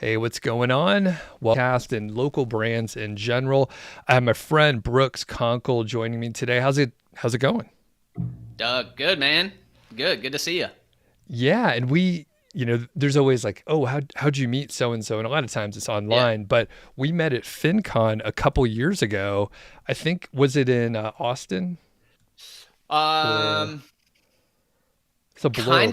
Hey, what's going on? Cast and local brands in general. I have my friend Brooks Conkle joining me today. How's it going? Doug, good man. Good to see you. Yeah, and there's always like, oh, how'd you meet so and so? And a lot of times it's Yeah. online, but we met at FinCon a couple years ago. I think was it in Austin or Um, it's a blur.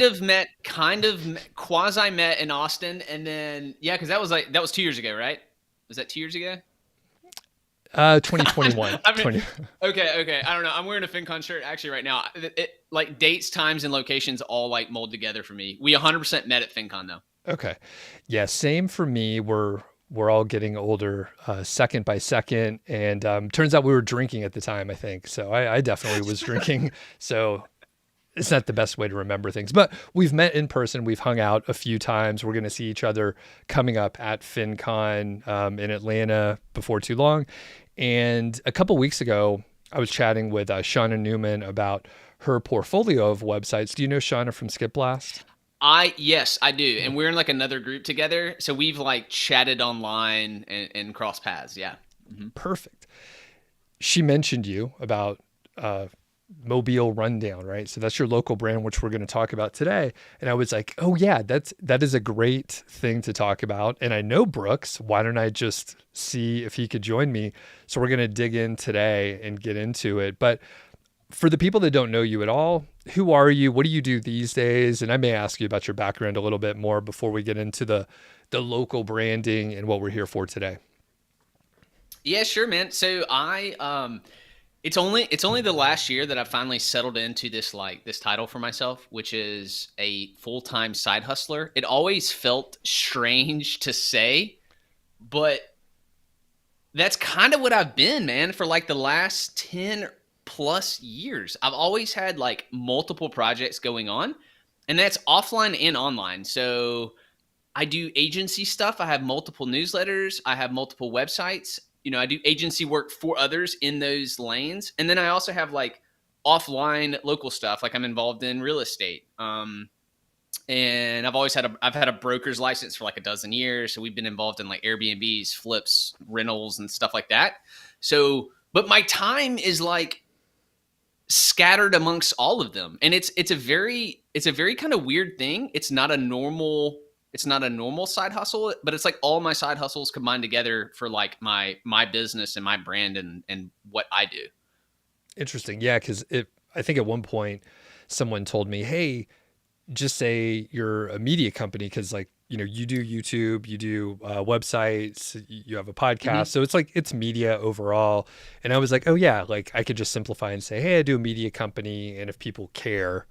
quasi met in Austin, and then yeah, because that was 2 years ago, right? Was that 2 years ago? 2021. I mean, okay. I don't know. I'm wearing a FinCon shirt actually right now. Like dates, times, and locations all like mold together for me. We 100% met at FinCon though. Okay. Yeah, same for me. We're all getting older, second by second, and turns out we were drinking at the time. I think so. I definitely was drinking, so it's not the best way to remember things. But we've met in person. We've hung out a few times. We're going to see each other coming up at FinCon in Atlanta before too long. And a couple weeks ago, I was chatting with Shauna Newman about her portfolio of websites. Do you know Shauna from Skip Blast? Yes, I do, and we're in like another group together, so we've like chatted online and crossed paths. Yeah. hmm Perfect. She mentioned you about Mobile Rundown, right? So that's your local brand, which we're going to talk about today. And I was like, oh yeah, that is a great thing to talk about. And I know Brooks. Why don't I just see if he could join me? So we're going to dig in today and get into it. But for the people that don't know you at all, who are you? What do you do these days? And I may ask you about your background a little bit more before we get into the local branding and what we're here for today. Yeah, sure, man. So it's only the last year that I finally settled into this title for myself, which is a full-time side hustler. It always felt strange to say, but that's kind of what I've been, man, for like the last 10 plus years. I've always had like multiple projects going on, and that's offline and online. So I do agency stuff. I have multiple newsletters. I have multiple websites. I do agency work for others in those lanes. And then I also have like offline local stuff. Like I'm involved in real estate. And I've had a broker's license for like a dozen years. So we've been involved in like Airbnbs, flips, rentals, and stuff like that. So, but my time is like scattered amongst all of them. And it's a very kind of weird thing. It's not a normal side hustle, but it's like all my side hustles combined together for like my business and my brand and what I do. Interesting. Yeah, because I think at one point someone told me, hey, just say you're a media company because like you do YouTube, you do websites, you have a podcast, hmm so it's like it's media overall. And I was like, oh yeah, like I could just simplify and say, hey, I do a media company, and if people care,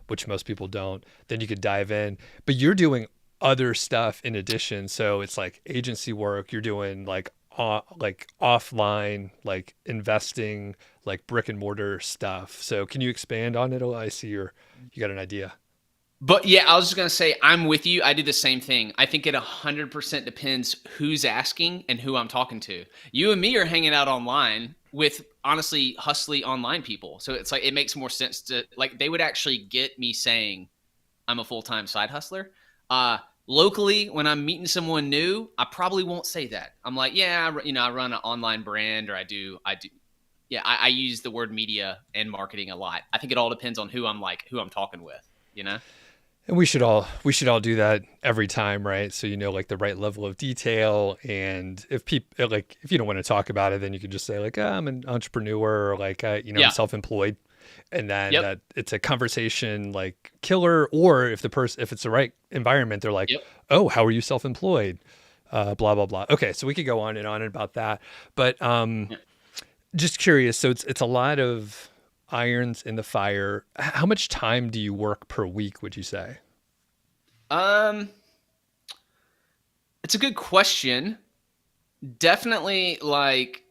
which most people don't, then you could dive in. But you're doing other stuff in addition, so it's like agency work. You're doing like offline, like investing, like brick and mortar stuff. So can you expand on it? Oh, I see you got an idea. But yeah, I was just gonna say I'm with you. I do the same thing. I think it 100% depends who's asking and who I'm talking to. You and me are hanging out online with honestly hustly online people, so it's like it makes more sense to like they would actually get me saying I'm a full time side hustler. Locally, when I'm meeting someone new, I probably won't say that. I'm like, yeah, I run an online brand, or I do. Yeah, I use the word media and marketing a lot. I think it all depends on who I'm talking with. You know? And we should all do that every time, right? So like the right level of detail. And if people like if you don't want to talk about it, then you could just say like, oh, I'm an entrepreneur, or like I'm Yeah. self-employed, and then Yep. that it's a conversation like killer. Or if it's the right environment, they're like, Yep. oh, how are you self-employed? Blah blah blah. Okay, so we could go on about that, but Yeah. just curious. So it's a lot of irons in the fire. How much time do you work per week, would you say? Um, it's a good question. Definitely like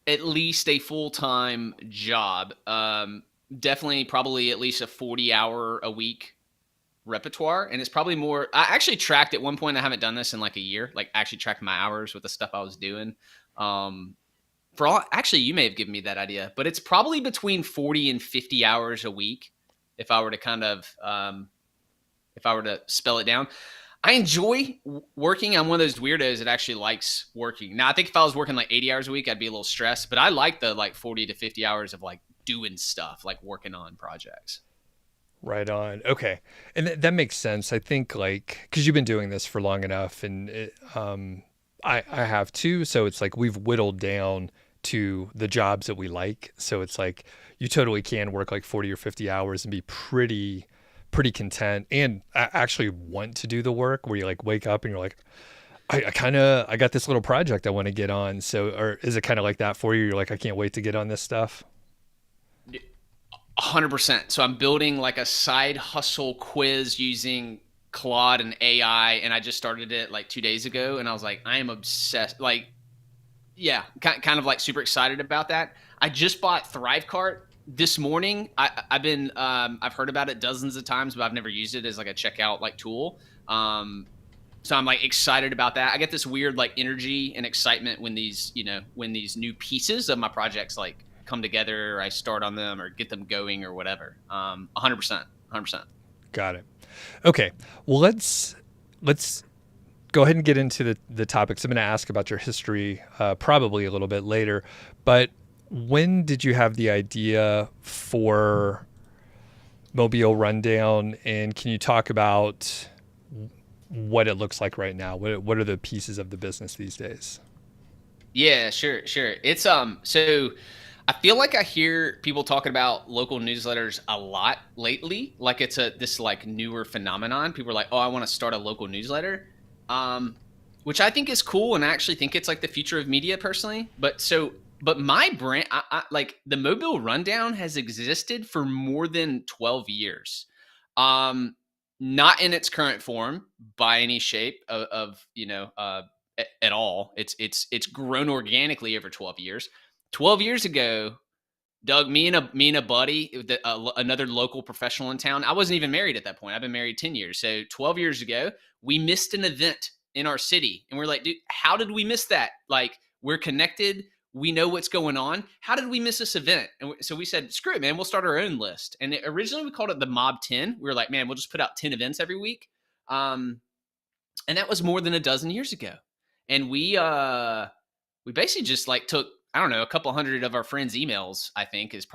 at least a full time job. Definitely probably at least a 40-hour a week repertoire, and it's probably more. I actually tracked at one point. I haven't done this in like a year. Like actually tracked my hours with the stuff I was doing. Um, for all actually, you may have given me that idea, but it's probably between 40 and 50 hours a week. If I were to kind of if I were to spell it down, I enjoy working. I'm one of those weirdos that actually likes working. Now, I think if I was working like 80 hours a week, I'd be a little stressed, but I like the like 40 to 50 hours of like doing stuff, like working on projects. Right on. Okay. And that makes sense. I think like, because you've been doing this for long enough and I have too. So it's like we've whittled down to the jobs that we like. So it's like you totally can work like 40 or 50 hours and be pretty content and actually want to do the work where you like wake up and you're like, I got this little project I want to get on. So, or is it kind of like that for you? You're like, I can't wait to get on this stuff. 100%. So I'm building like a side hustle quiz using Claude and AI, and I just started it like 2 days ago, and I was like, I am obsessed. Like, yeah, kind of like super excited about that. I just bought Thrivecart this morning. I've heard about it dozens of times, but I've never used it as like a checkout like tool. So I'm like excited about that. I get this weird like energy and excitement when these new pieces of my projects like come together, or I start on them or get them going or whatever. 100%. Got it. Okay. Well, let's go ahead and get into the topics. I'm going to ask about your history probably a little bit later, but when did you have the idea for Mobile Rundown, and can you talk about what it looks like right now? What are the pieces of the business these days? Yeah, sure. It's so I feel like I hear people talking about local newsletters a lot lately. Like it's this like newer phenomenon. People are like, "Oh, I want to start a local newsletter," which I think is cool, and I actually think it's like the future of media personally. But my brand, I like the Mobile Rundown has existed for more than 12 years. Not in its current form by any shape at all. It's grown organically over 12 years. 12 years ago, Doug, me and a buddy, another local professional in town. I wasn't even married at that point. I've been married 10 years. So 12 years ago, we missed an event in our city. And we're like, dude, how did we miss that? Like, we're connected. We know what's going on. How did we miss this event? And so we said, screw it, man. We'll start our own list. And originally we called it the Mob 10. We were like, man, we'll just put out 10 events every week. And that was more than a dozen years ago. And we basically just like took, I don't know, a couple hundred of our friends' emails, I think is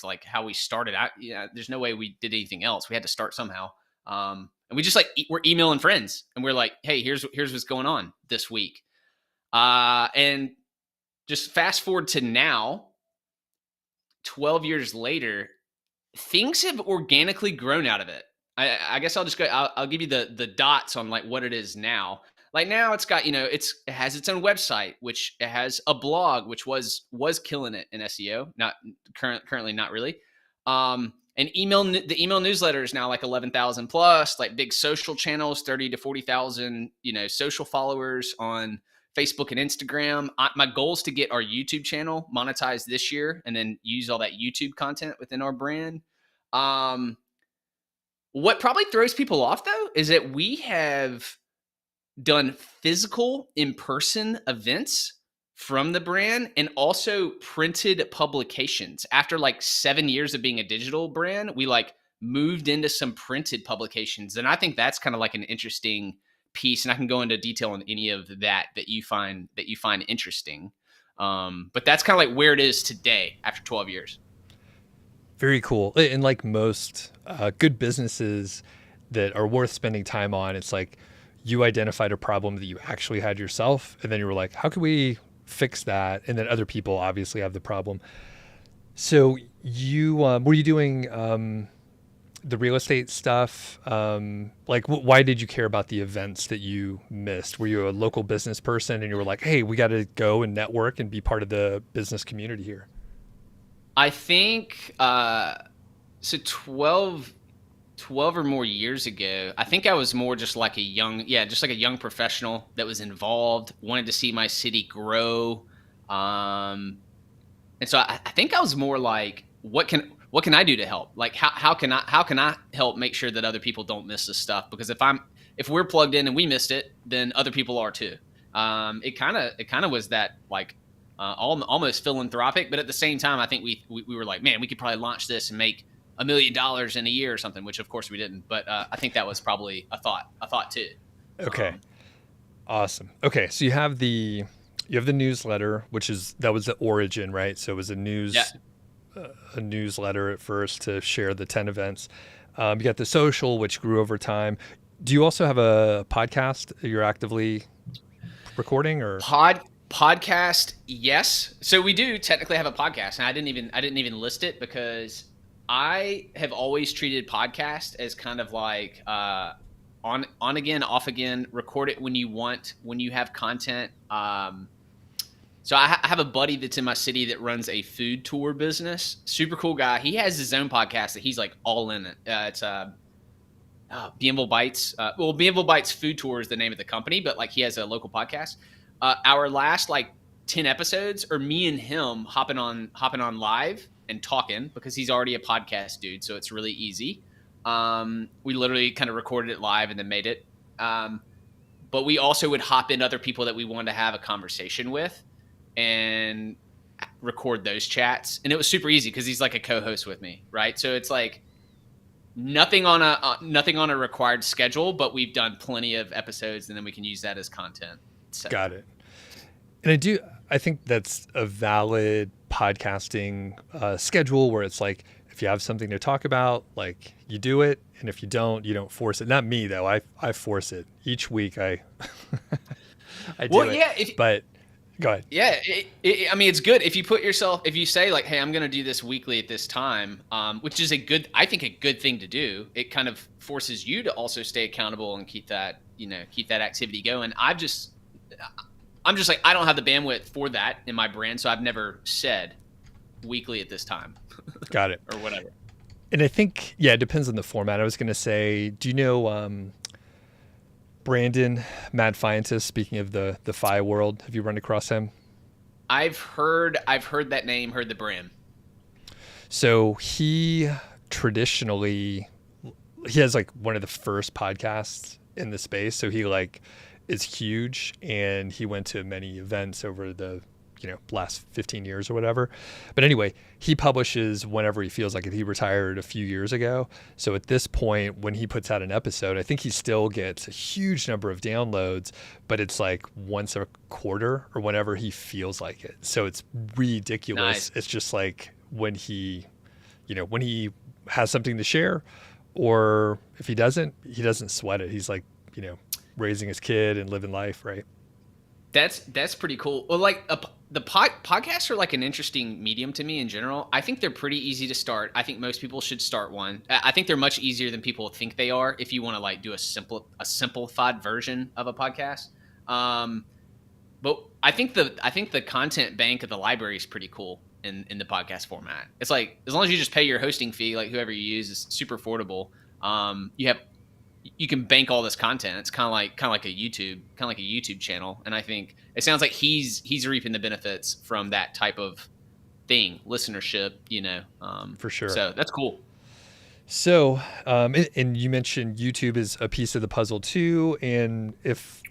like how we started out. Yeah, there's no way we did anything else. We had to start somehow. And we just like, we're emailing friends and we're like, hey, here's what's going on this week. And just fast forward to now, 12 years later, things have organically grown out of it. I guess I'll just go, I'll give you the dots on like what it is now. Like now it's got, it has its own website, which it has a blog, which was killing it in SEO. Not currently, not really. And the email newsletter is now like 11,000 plus, like big social channels, 30 to 40,000, social followers on Facebook and Instagram. My goal is to get our YouTube channel monetized this year and then use all that YouTube content within our brand. What probably throws people off though, is that we have done physical in-person events from the brand and also printed publications. After like 7 years of being a digital brand, we like moved into some printed publications. And I think that's kind of like an interesting piece. And I can go into detail on any of that you find interesting. But that's kind of like where it is today after 12 years. Very cool. And like most good businesses that are worth spending time on, it's like you identified a problem that you actually had yourself. And then you were like, how can we fix that? And then other people obviously have the problem. So you, were you doing the real estate stuff? Like why did you care about the events that you missed? Were you a local business person and you were like, hey, we got to go and network and be part of the business community here? I think, so 12 or more years ago, I think I was more just like a young professional that was involved, wanted to see my city grow. And so I think I was more like, what can I do to help? Like, how can I help make sure that other people don't miss this stuff? Because if we're plugged in and we missed it, then other people are too. It kind of was that like, almost philanthropic, but at the same time, I think we were like, man, we could probably launch this and make $1 million in a year or something, which of course we didn't. But I think that was probably a thought too. Okay. Awesome. Okay. So you have the newsletter, that was the origin, right? So it was Yeah. a newsletter at first to share the 10 events. You got the social, which grew over time. Do you also have a podcast you're actively recording, or? Podcast, yes. So we do technically have a podcast, and I didn't even list it because I have always treated podcast as kind of like on again, off again. Record it when you want, when you have content. So I have a buddy that's in my city that runs a food tour business. Super cool guy. He has his own podcast that he's like all in it. It's Bienville Bites. Bienville Bites Food Tour is the name of the company, but like he has a local podcast. Our last like 10 episodes are me and him hopping on live and talking because he's already a podcast dude, so it's really easy. We literally kind of recorded it live and then made it. But we also would hop in other people that we wanted to have a conversation with and record those chats. And it was super easy because he's like a co-host with me, right? So it's like nothing on a required schedule, but we've done plenty of episodes and then we can use that as content. So. Got it. And I think that's a valid podcasting schedule where it's like, if you have something to talk about, like you do it. And if you don't force it. Not me though. I force it each week. I do it. Yeah. But go ahead. Yeah. I mean, it's good if you say like, hey, I'm going to do this weekly at this time, which is I think a good thing to do. It kind of forces you to also stay accountable and keep that activity going. I'm just like, I don't have the bandwidth for that in my brand. So I've never said weekly at this time. Got it. Or whatever. And I think, it depends on the format. I was going to say, do you know Brandon, Mad Fientist, speaking of the Fi world? Have you run across him? I've heard that name, heard the brand. So he has like one of the first podcasts in the space. So he like is huge, and he went to many events over the last 15 years or whatever. But anyway, he publishes whenever he feels like it. He retired a few years ago. So at this point, when he puts out an episode, I think he still gets a huge number of downloads, but it's like once a quarter or whenever he feels like it. So it's ridiculous. Nice. It's just like when he has something to share, or if he doesn't sweat it. He's like, raising his kid and living life, right? That's pretty cool. Well, like the podcasts are like an interesting medium to me in general. I think they're pretty easy to start. I think most people should start one. I think they're much easier than people think they are if you want to like do a simplified version of a podcast. But I think the content bank of the library is pretty cool in the podcast format. It's like, as long as you just pay your hosting fee, like whoever you use is super affordable. You can bank all this content. It's kind of like a YouTube channel. And I think it sounds like he's reaping the benefits from that type of thing, listenership, For sure. So that's cool. So, and you mentioned YouTube is a piece of the puzzle too. And if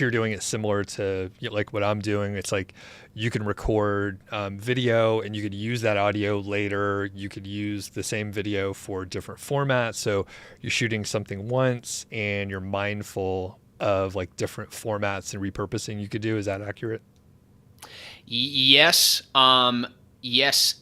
you're doing it similar to like what I'm doing, it's like you can record video and you could use that audio later. You could use the same video for different formats. So you're shooting something once and you're mindful of like different formats and repurposing you could do. Is that accurate? Yes. Yes.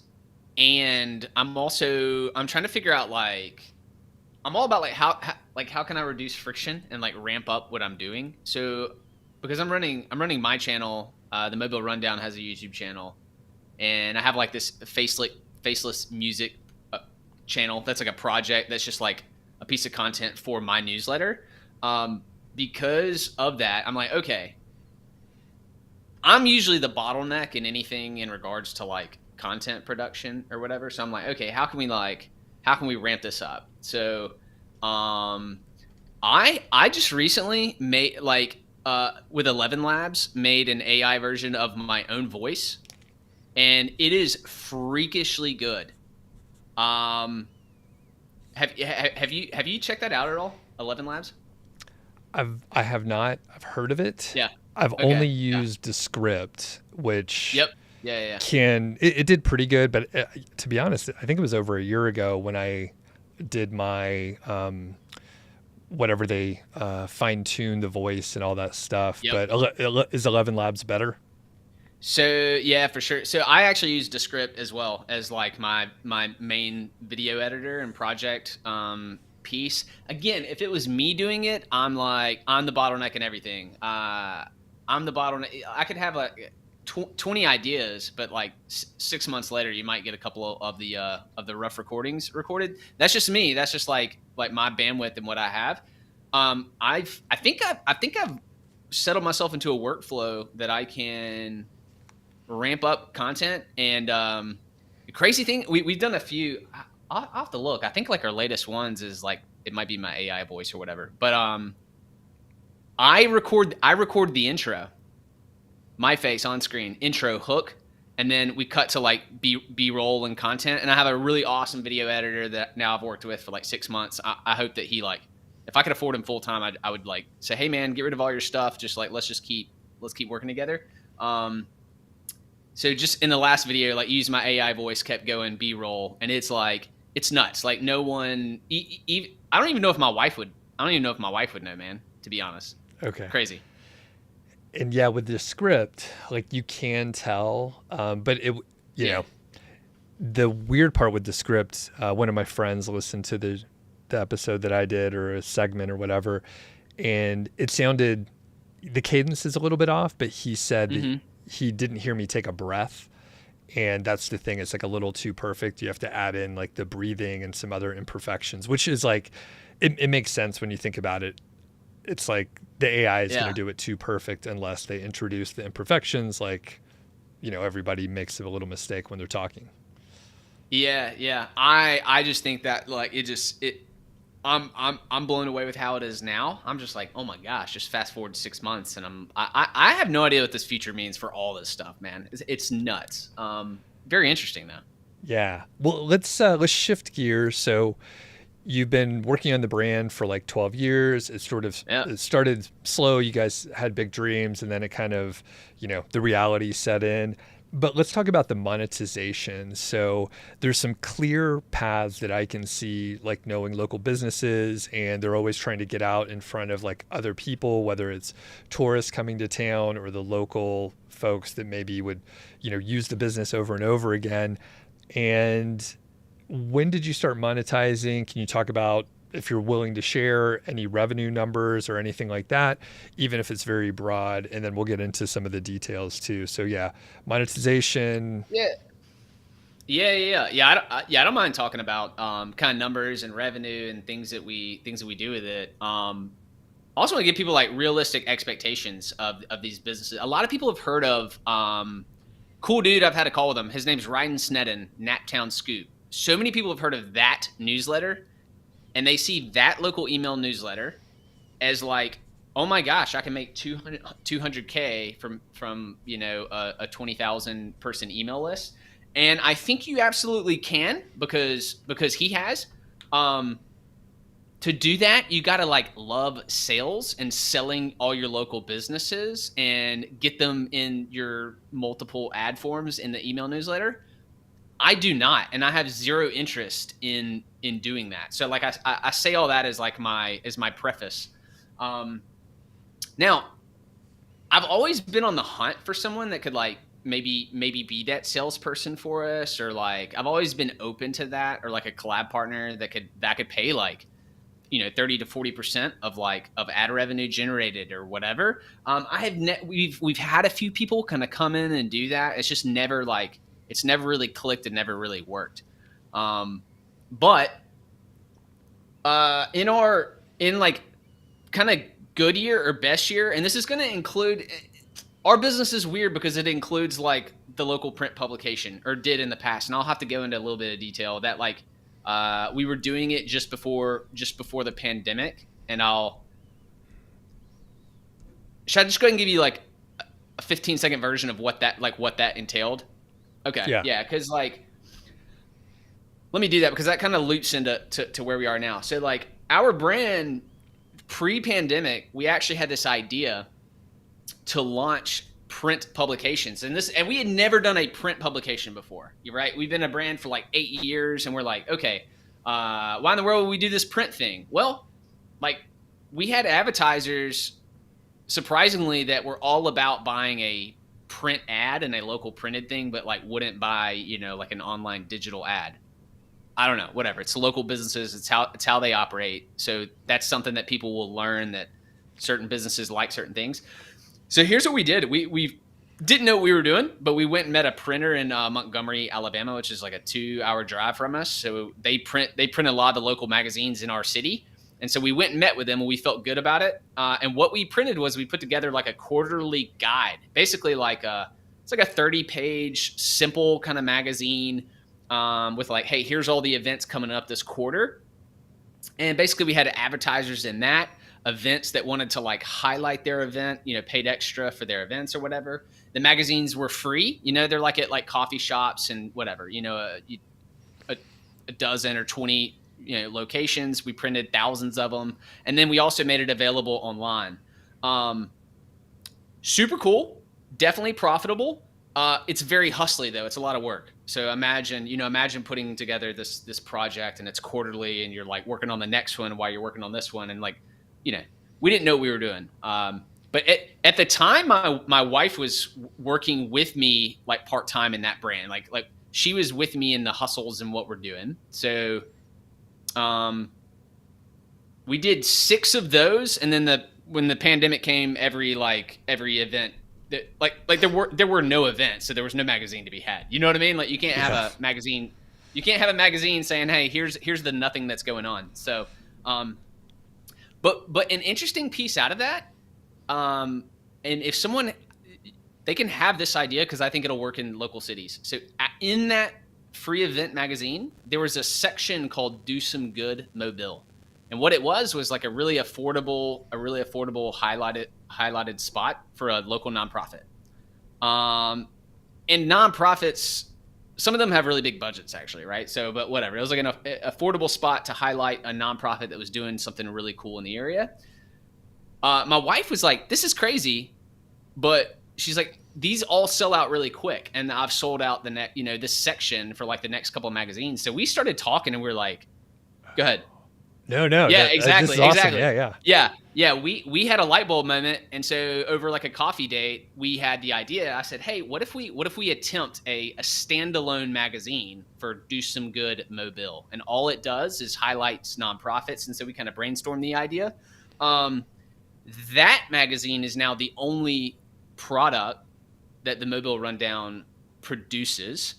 And I'm trying to figure out I'm all about how can I reduce friction and like ramp up what I'm doing. So because I'm running my channel, the Mobile Rundown has a YouTube channel, and I have like this faceless music channel that's like a project that's just like a piece of content for my newsletter. Because of that, I'm like, okay, I'm usually the bottleneck in anything in regards to like content production or whatever. So I'm like, okay, how can we ramp this up? So I just recently made with 11 Labs made an AI version of my own voice, and it is freakishly good. Have you checked that out at all? 11 Labs? I have not. I've heard of it. Yeah. I've only used Descript, which Yep. Yeah. It did pretty good, but to be honest, I think it was over a year ago when I did my whatever they fine tune the voice and all that stuff. Yep. But is 11 Labs better? So yeah, for sure. So I actually use Descript as well as like my main video editor and project piece. Again, if it was me doing it, I'm the bottleneck and everything. I'm the bottleneck. I could have like 20 ideas, but like 6 months later, you might get a couple of the rough recordings recorded. That's just me. That's just like my bandwidth and what I have. I think I've settled myself into a workflow that I can ramp up content. And the crazy thing, we've done a few. I'll have to look. I think like our latest ones is like it might be my AI voice or whatever. But I record the intro, my face on screen, intro hook, and then we cut to like B-roll and content. And I have a really awesome video editor that now I've worked with for like 6 months. I hope that he like, if I could afford him full time, I would like say, hey man, get rid of all your stuff. Just like let's keep working together. So just in the last video, like use my AI voice, kept going B-roll, and it's like it's nuts. Like no one, I don't even know if my wife would. I don't even know if my wife would know, man. To be honest. Okay. Crazy. And yeah, with the script, like you can tell, but you know, the weird part with the script, one of my friends listened to the episode that I did or a segment or whatever, and it sounded, the cadence is a little bit off, but he said that he didn't hear me take a breath. And that's the thing. It's like a little too perfect. You have to add in like the breathing and some other imperfections, which is like, it makes sense when you think about it. It's like the AI is going to do it too perfect unless they introduce the imperfections. Like, you know, everybody makes a little mistake when they're talking. Yeah. I just think that like I'm blown away with how it is now. I'm just like, oh my gosh, just fast forward 6 months and I have no idea what this future means for all this stuff, man. It's nuts. Very interesting though. Yeah. Well, let's shift gears. So you've been working on the brand for like 12 years. It sort of it started slow. You guys had big dreams and then it kind of, you know, the reality set in. But let's talk about the monetization. So there's some clear paths that I can see, like knowing local businesses, and they're always trying to get out in front of like other people, whether it's tourists coming to town or the local folks that maybe would, you know, use the business over and over again. And when did you start monetizing? Can you talk about, if you're willing to share, any revenue numbers or anything like that, even if it's very broad, and then we'll get into some of the details too. So yeah, monetization. Yeah. I don't mind talking about kind of numbers and revenue and things that we do with it. I also want to give people like realistic expectations of these businesses. A lot of people have heard of cool dude. I've had a call with him. His name's Ryan Sneddon, Naptown Scoop. So many people have heard of that newsletter. And they see that local email newsletter as like, oh my gosh, I can make 200K from you know a 20,000 person email list, and I think you absolutely can because he has. To do that, you got to like love sales and selling all your local businesses and get them in your multiple ad forms in the email newsletter. I do not, and I have zero interest in doing that. So like I say all that as like my preface. Now, I've always been on the hunt for someone that could like maybe be that salesperson for us, or like I've always been open to that, or like a collab partner that could pay like, you know, 30 to 40% of ad revenue generated or whatever. We've had a few people kind of come in and do that. It's just never like. It's never really clicked and never really worked. But in like kind of good year or best year, and this is going to include, our business is weird because it includes like the local print publication, or did in the past. And I'll have to go into a little bit of detail that like we were doing it just before the pandemic. And should I just go ahead and give you like a 15-second version of what that entailed? Okay. Yeah. Because like, let me do that because that kind of loops into where we are now. So like our brand pre-pandemic, we actually had this idea to launch print publications, and we had never done a print publication before. You're right. We've been a brand for like 8 years, and we're like, okay, why in the world would we do this print thing? Well, like we had advertisers, surprisingly, that were all about buying a print ad and a local printed thing, but like wouldn't buy, like an online digital ad. I don't know, whatever. It's local businesses. It's how they operate. So that's something that people will learn, that certain businesses like certain things. So here's what we did. We didn't know what we were doing, but we went and met a printer in Montgomery, Alabama, which is like a 2-hour drive from us. So they print a lot of the local magazines in our city. And so we went and met with them, and we felt good about it. And what we printed was, we put together like a quarterly guide, basically it's like a 30-page simple kind of magazine, with like, hey, here's all the events coming up this quarter. And basically we had advertisers in that, events that wanted to like highlight their event, paid extra for their events or whatever. The magazines were free. They're like at like coffee shops and whatever, a dozen or 20, locations. We printed thousands of them. And then we also made it available online. Super cool. Definitely profitable. It's very hustly though. It's a lot of work. So imagine putting together this project, and it's quarterly, and you're like working on the next one while you're working on this one. And like, we didn't know what we were doing. But at the time, my wife was working with me like part-time in that brand. Like she was with me in the hustles and what we're doing. So, we did 6 of those. And then when the pandemic came, every event, there were no events, so there was no magazine to be had. You know what I mean? Like you can't have a magazine. You can't have a magazine saying, "Hey, here's the nothing that's going on." So, but an interesting piece out of that, and if someone, they can have this idea, because I think it'll work in local cities. So in that free event magazine, there was a section called "Do Some Good Mobile," and what it was like a really affordable highlighted spot for a local nonprofit. And nonprofits, some of them have really big budgets actually, right? So, but whatever. It was like an affordable spot to highlight a nonprofit that was doing something really cool in the area. My wife was like, "This is crazy," but she's like, "These all sell out really quick, and I've sold out this section for like the next couple of magazines." So we started talking, and we were like, "Go ahead." No. Yeah, exactly. Awesome. Exactly. Yeah. We had a light bulb moment. And so over like a coffee date, we had the idea. I said, "Hey, what if we attempt a standalone magazine for Do Some Good Mobile?" And all it does is highlights nonprofits. And so we kind of brainstormed the idea. That magazine is now the only product that the Mobile Rundown produces.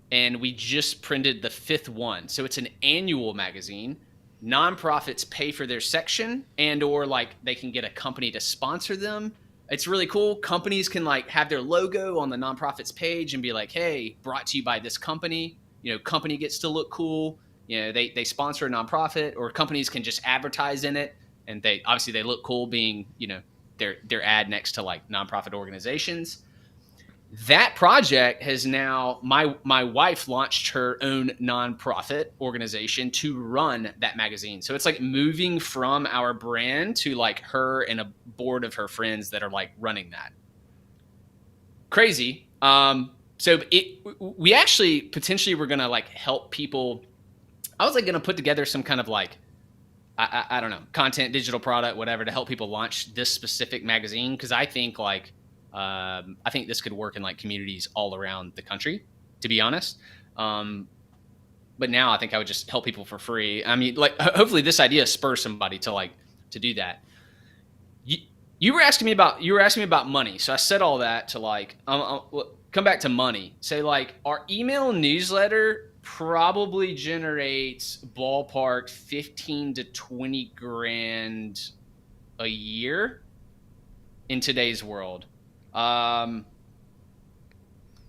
And we just printed the 5th one. So it's an annual magazine. Nonprofits pay for their section, and or like they can get a company to sponsor them. It's really cool. Companies can like have their logo on the nonprofits page and be like, "Hey, brought to you by this company." Company gets to look cool. They sponsor a nonprofit, or companies can just advertise in it, and they look cool being, their ad next to like nonprofit organizations. That project has now, my wife launched her own nonprofit organization to run that magazine. So it's like moving from our brand to like her and a board of her friends that are like running that. Crazy. So we actually potentially were going to like help people. I was like going to put together some kind of like, I don't know, content, digital product, whatever, to help people launch this specific magazine. Cause I think this could work in like communities all around the country, to be honest. But now I think I would just help people for free. I mean, like hopefully this idea spurs somebody to do that. You were asking me about money. So I said all that to like, come back to money. Say like our email newsletter probably generates ballpark 15 to 20 grand a year in today's world.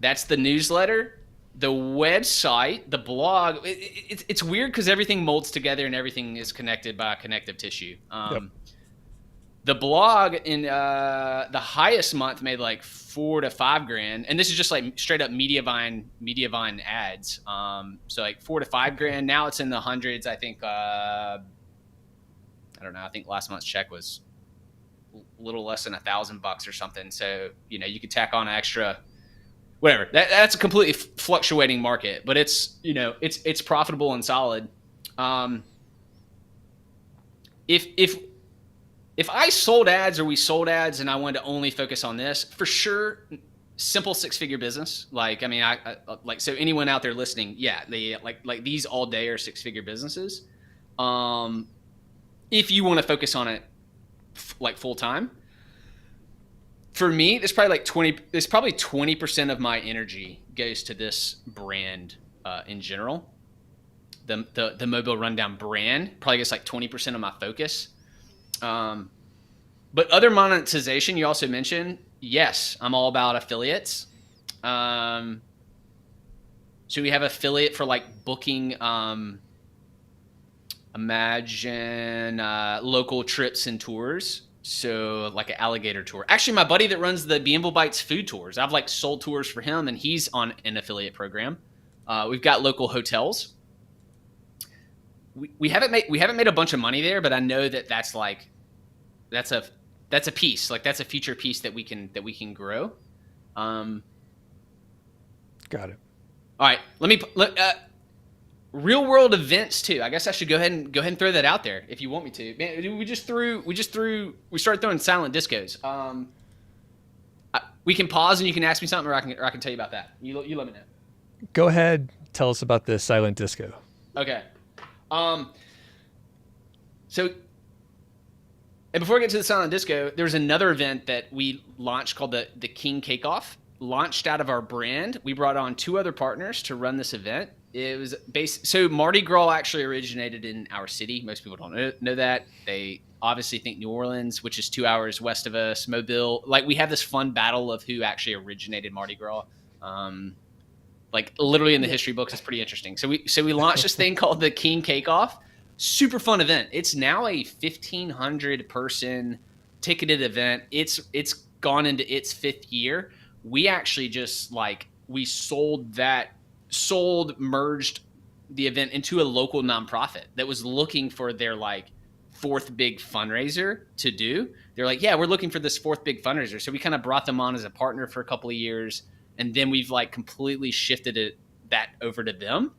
That's the newsletter. The website, the blog, it's weird because everything molds together and everything is connected by connective tissue. Yep. The blog in the highest month made like 4 to 5 grand, and this is just like straight up Mediavine ads. So like 4 to 5 grand. Now it's in the hundreds. I think I don't know. I think last month's check was a little less than $1,000 or something. So you could tack on an extra. Whatever. That's a completely fluctuating market, but it's it's profitable and solid. If if I sold ads or we sold ads and I wanted to only focus on this, for sure, simple 6-figure business. Like, I mean, I like, so anyone out there listening, yeah, they like these all day are 6-figure businesses. If you want to focus on it like full time. For me, there's probably 20% of my energy goes to this brand in general. The Mobile Rundown brand probably gets like 20% of my focus. But other monetization you also mentioned, yes, I'm all about affiliates. So we have affiliate for like booking, imagine local trips and tours. So like an alligator tour. Actually, my buddy that runs the Beanville Bites food tours, I've like sold tours for him, and he's on an affiliate program. We've got local hotels. We haven't made a bunch of money there, but I know that's a piece, like that's a future piece that we can grow. Got it. All right, real world events too. I guess I should go ahead and throw that out there if you want me to. Man, we started throwing silent discos. We can pause and you can ask me something, or I can tell you about that. You let me know. Go ahead, tell us about this silent disco. Okay. So, and before I get to the silent disco, there was another event that we launched called the King Cake Off. Launched out of our brand. We brought on 2 other partners to run this event. It was so Mardi Gras actually originated in our city. Most people don't know that. They obviously think New Orleans, which is 2 hours west of us, Mobile. Like, we have this fun battle of who actually originated Mardi Gras. Like, literally in the history books, it's pretty interesting. So we launched this thing called the King Cake Off. Super fun event. It's now a 1,500 person ticketed event. It's gone into its 5th year. We actually just merged the event into a local nonprofit that was looking for their like 4th big fundraiser to do. They're like, yeah, we're looking for this 4th big fundraiser. So we kind of brought them on as a partner for a couple of years. And then we've like completely shifted that over to them.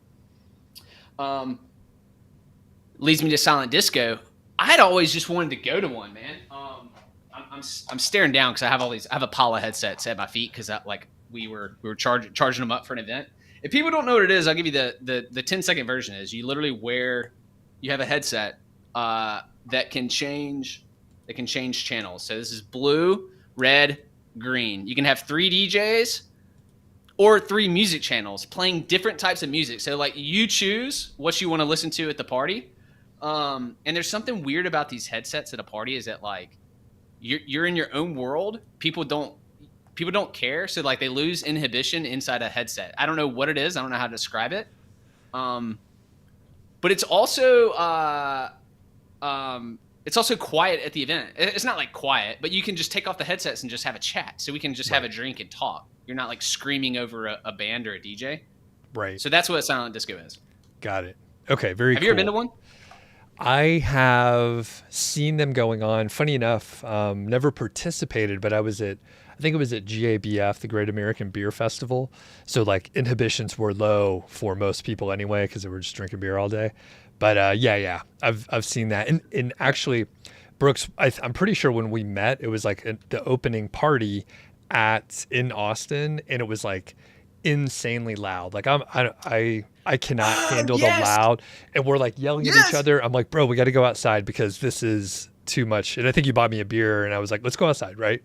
Leads me to silent disco. I'd always just wanted to go to one, man. I'm staring down because I have a pile of headsets at my feet because we were charging them up for an event. If people don't know what it is, I'll give you the 10-second version. Is you literally you have a headset that can change channels. So this is blue, red, green. You can have 3 DJs or 3 music channels playing different types of music. So like you choose what you want to listen to at the party. And there's something weird about these headsets at a party is that like you're in your own world. People don't care. So like they lose inhibition inside a headset. I don't know what it is. I don't know how to describe it. But it's also quiet at the event. It's not like quiet, but you can just take off the headsets and just have a chat. So we can just have a drink and talk. You're not like screaming over a band or a DJ. Right. So that's what a silent disco is. Got it. Okay. Very cool. Have you ever been to one? I have seen them going on. Funny enough, never participated, but I think it was at GABF, the Great American Beer Festival. So like inhibitions were low for most people anyway, because they were just drinking beer all day. But yeah, I've seen that. And actually, Brooks, I'm pretty sure when we met, it was like the opening party in Austin, and it was like insanely loud. Like I cannot handle the loud, and we're like yelling at each other. I'm like, bro, we got to go outside because this is too much. And I think you bought me a beer, and I was like, let's go outside, right?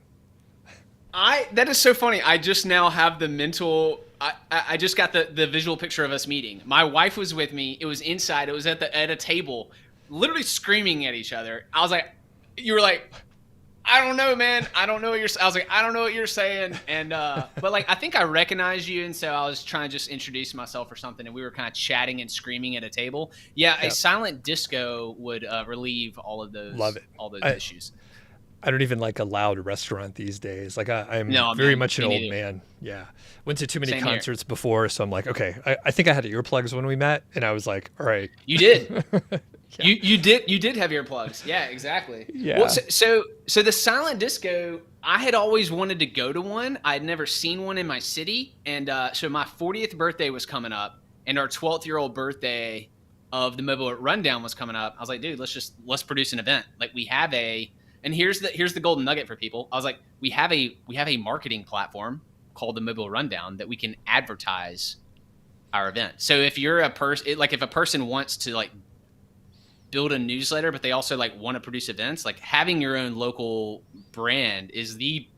That is so funny. I just now have the mental. I just got the visual picture of us meeting. My wife was with me. It was inside. It was at a table, literally screaming at each other. I was like, you were like, I don't know, man. I don't know what you're. I was like, I don't know what you're saying. And but like, I think I recognized you, and so I was trying to just introduce myself or something, and we were kind of chatting and screaming at a table. Yeah, a silent disco would relieve all of those. Love it. All those issues. I don't even like a loud restaurant these days. Like I'm much an old man. Yeah. Went to too many concerts before. So I'm like, okay, I think I had earplugs when we met, and I was like, all right. You did. Yeah. You did have earplugs. Yeah, exactly. Yeah. Well, so the silent disco, I had always wanted to go to one. I had never seen one in my city. And so my 40th birthday was coming up, and our 12th-year-old birthday of the Mobile Rundown was coming up. I was like, dude, let's produce an event. Like we have and And here's the golden nugget for people. I was like, we have a marketing platform called the Mobile Rundown that we can advertise our event. So if you're a person, like if a person wants to like build a newsletter, but they also like want to produce events, like having your own local brand is the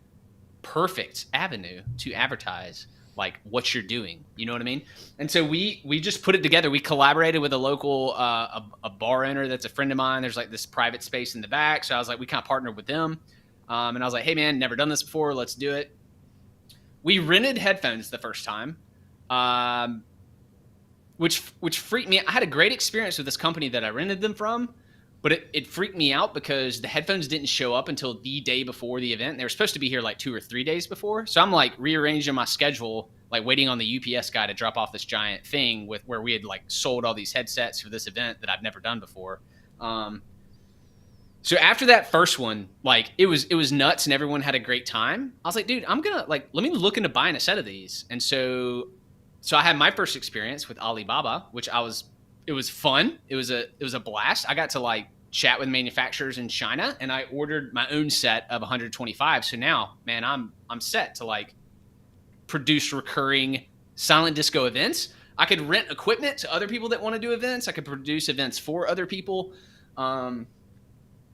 perfect avenue to advertise like what you're doing. You know what I mean? And so we just put it together. We collaborated with a local, a bar owner that's a friend of mine. There's like this private space in the back. So I was like, we kind of partnered with them. And I was like, hey man, never done this before. Let's do it. We rented headphones the first time. Which freaked me out. I had a great experience with this company that I rented them from, but it freaked me out because the headphones didn't show up until the day before the event. They were supposed to be here like 2 or 3 days before. So I'm like rearranging my schedule, like waiting on the UPS guy to drop off this giant thing with where we had like sold all these headsets for this event that I've never done before. So after that first one, like it was nuts and everyone had a great time. I was like, dude, I'm gonna like, let me look into buying a set of these. And so I had my first experience with Alibaba, which it was fun. It was a blast. I got to like chat with manufacturers in China, and I ordered my own set of 125. So now, man, I'm set to like produce recurring silent disco events. I could rent equipment to other people that want to do events. I could produce events for other people. And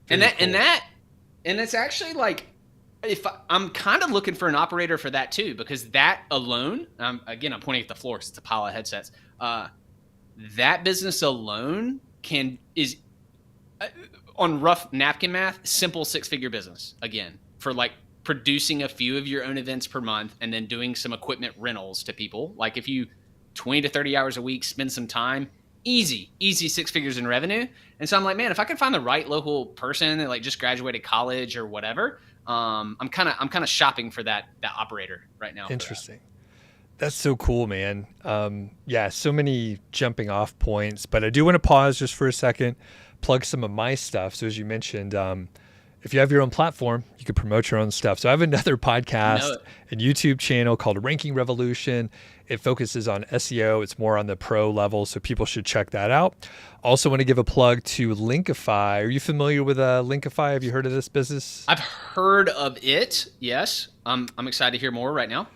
it's actually like, I'm kind of looking for an operator for that too, because that alone, again, I'm pointing at the floor because it's a pile of headsets. That business alone is on rough napkin math, simple 6-figure business again for like producing a few of your own events per month and then doing some equipment rentals to people. Like if you 20 to 30 hours a week, spend some time, easy 6 figures in revenue. And so I'm like, man, if I can find the right local person that like just graduated college or whatever, I'm kind of shopping for that operator right now. Interesting. That's so cool, man. Yeah, so many jumping off points, but I do want to pause just for a second, plug some of my stuff. So as you mentioned, if you have your own platform, you could promote your own stuff. So I have another podcast and YouTube channel called Ranking Revolution. It focuses on SEO. It's more on the pro level, so people should check that out. Also want to give a plug to Linkify. Are you familiar with Linkify? Have you heard of this business? I've heard of it, yes. I'm excited to hear more right now.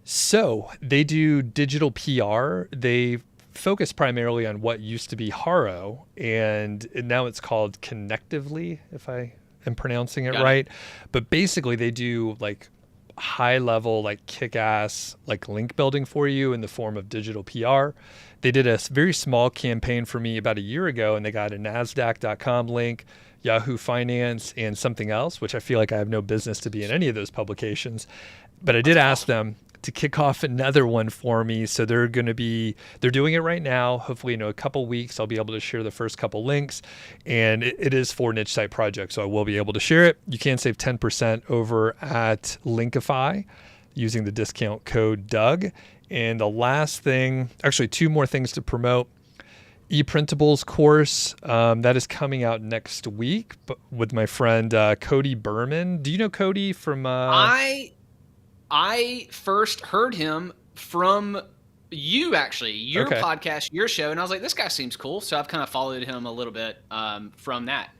So they do digital PR. They focus primarily on what used to be Haro, and now it's called Connectively, if I am pronouncing it right. But basically they do like high level, like kick-ass, like link building for you in the form of digital PR. They did a very small campaign for me about a year ago, and they got a NASDAQ.com link, Yahoo Finance, and something else, which I feel like I have no business to be in any of those publications. But I did ask them to kick off another one for me. So they're doing it right now. Hopefully in a couple weeks, I'll be able to share the first couple links, and it is for niche site projects. So I will be able to share it. You can save 10% over at Linkify using the discount code Doug. And the last thing, actually 2 more things to promote. E-Printables Course, that is coming out next week with my friend Cody Berman. Do you know Cody from... I first heard him from you, actually, your podcast, your show, and I was like, this guy seems cool. So I've kind of followed him a little bit from that.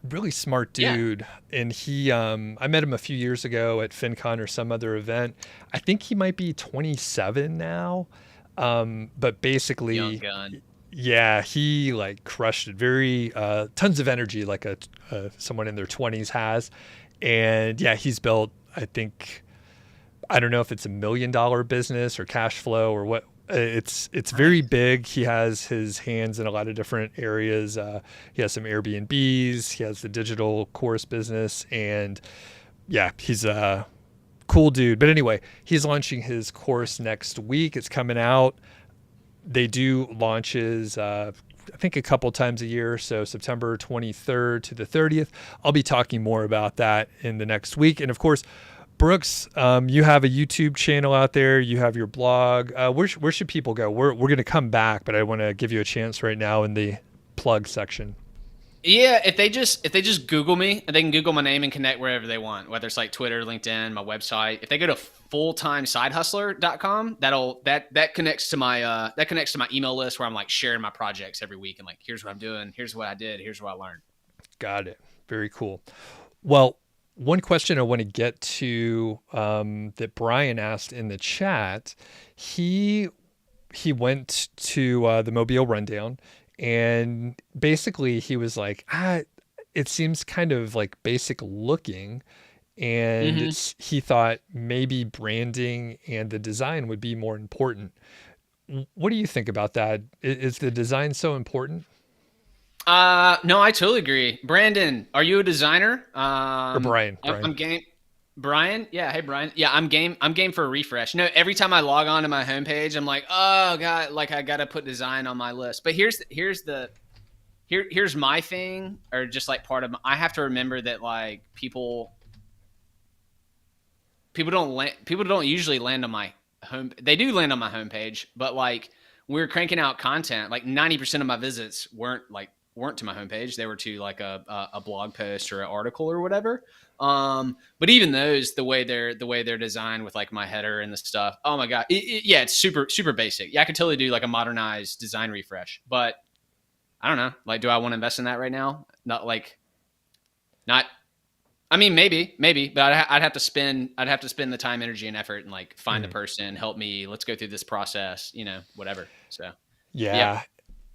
Really smart dude. Yeah. And he, I met him a few years ago at FinCon or some other event. I think he might be 27 now. But basically, young gun. Yeah, he like crushed it. Very, tons of energy like someone in their 20s has. And yeah, he's built, I think, I don't know if it's $1 million business or cash flow or what. It's very big. He has his hands in a lot of different areas. He has some Airbnbs. He has the digital course business, and yeah, he's a cool dude. But anyway, he's launching his course next week. It's coming out. They do launches, I think a couple times a year. So September 23rd to the 30th. I'll be talking more about that in the next week. And of course, Brooks, you have a YouTube channel out there. You have your blog. Where should people go? We're going to come back, but I want to give you a chance right now in the plug section. Yeah, if they just Google me, they can Google my name and connect wherever they want, whether it's like Twitter, LinkedIn, my website. If they go to fulltimesidehustler.com, that connects to my email list where I'm like sharing my projects every week and like, here's what I'm doing, here's what I did, here's what I learned. Got it. Very cool. Well, one question I want to get to that Brian asked in the chat, he went to the Mobile Rundown, and basically he was like, it seems kind of like basic looking, and Mm-hmm. he thought maybe branding and the design would be more important. What do you think about that? Is the design so important? No, I totally agree. Brandon, are you a designer? Or Brian? I'm game. Brian, yeah, hey Brian, yeah, I'm game. I'm game for a refresh. No, every time I log on to my homepage, I'm like, oh god, like I gotta put design on my list. But here's my thing, or just like part of. I have to remember that like people don't usually land on my home. They do land on my homepage, but like we're cranking out content. Like 90% of my visits weren't to my homepage. They were to like a blog post or an article or whatever. But even those, the way they're designed with like my header and the stuff. Oh my god, yeah, it's super basic. Yeah, I could totally do like a modernized design refresh, but I don't know. Like, do I want to invest in that right now? Not. I mean, maybe, but I'd have to spend the time, energy, and effort, and like find the person, help me. Let's go through this process, whatever. So, yeah, Yeah.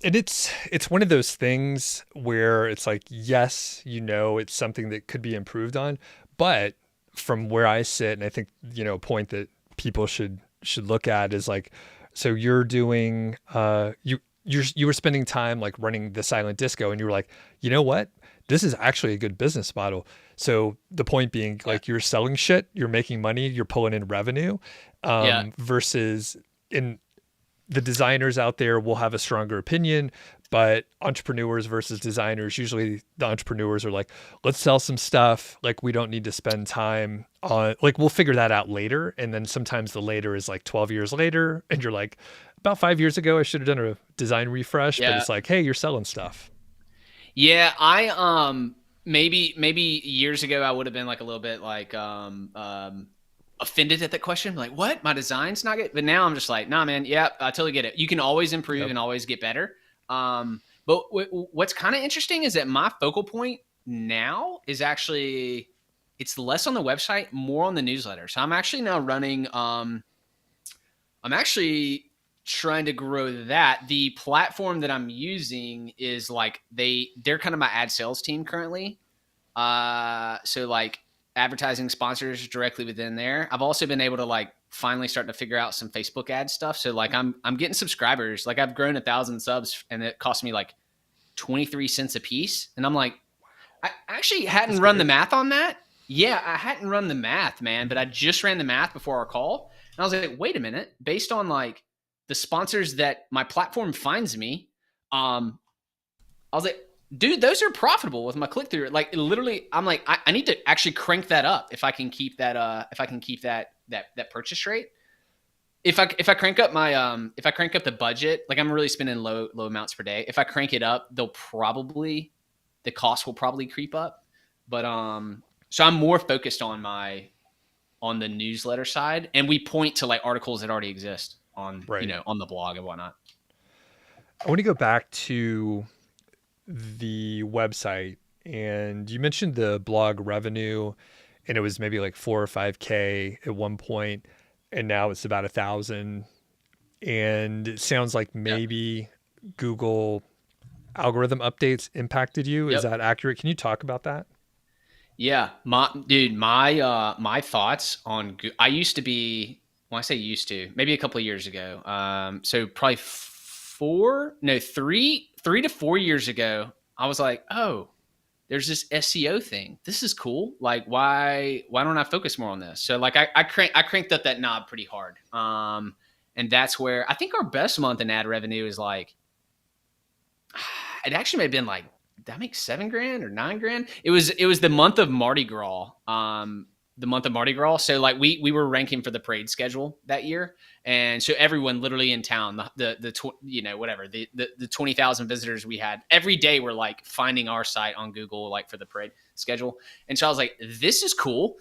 And it's one of those things where it's like, yes, it's something that could be improved on, but from where I sit, and I think, a point that people should look at is like, so you're doing you were spending time like running the silent disco, and you were like, you know what? This is actually a good business model. So the point being, yeah, like, you're selling shit, you're making money, you're pulling in revenue, yeah, versus in the designers out there will have a stronger opinion, but entrepreneurs versus designers, usually the entrepreneurs are like, let's sell some stuff. Like, we don't need to spend time on, like, we'll figure that out later. And then sometimes the later is like 12 years later. And you're like, about 5 years ago, I should have done a design refresh, but yeah, it's like, hey, you're selling stuff. yeah. Maybe years ago I would have been like a little bit like offended at that question, like, what? My design's not good. But now I'm just like, nah, man. Yeah, I totally get it. You can always improve Yep. and always get better. But what's kind of interesting is that my focal point now is actually it's less on the website, more on the newsletter. So I'm actually now running. I'm actually trying to grow that. The platform that I'm using is like they're kind of my ad sales team currently. So like advertising sponsors directly within there. I've also been able to like finally start to figure out some Facebook ad stuff. So like I'm getting subscribers. Like I've grown 1,000 subs, and it cost me like 23 cents a piece. And I'm like, I actually hadn't That's run the great. math on that. Yeah, I hadn't run the math, man, but I just ran the math before our call. And I was like, wait a minute, based on like the sponsors that my platform finds me, I was like, dude, those are profitable with my click through. Like literally, I'm like, I need to actually crank that up if I can keep that that purchase rate. If I crank up my if I crank up the budget, like I'm really spending low amounts per day. If I crank it up, the cost will probably creep up. But so I'm more focused on the newsletter side, and we point to like articles that already exist on Right. on the blog and whatnot. I want to go back to the website, and you mentioned the blog revenue, and it was maybe like 4 or 5K at one point, and now it's about 1,000. And it sounds like Yeah. maybe Google algorithm updates impacted you. Is Yep. that accurate? Can you talk about that? Yeah, my thoughts on I used to be, when I say used to, maybe a couple of years ago. So probably 3 to 4 years ago, I was like, oh, there's this SEO thing. This is cool. Like, why don't I focus more on this? So like I cranked up that knob pretty hard. And that's where I think our best month in ad revenue is like, it actually may have been like, did I make 7 grand or 9 grand? It was the month of Mardi Gras. The month of Mardi Gras. So like we were ranking for the parade schedule that year, and so everyone literally in town, whatever the 20,000 visitors we had every day were like finding our site on Google like for the parade schedule, and so I was like, this is cool.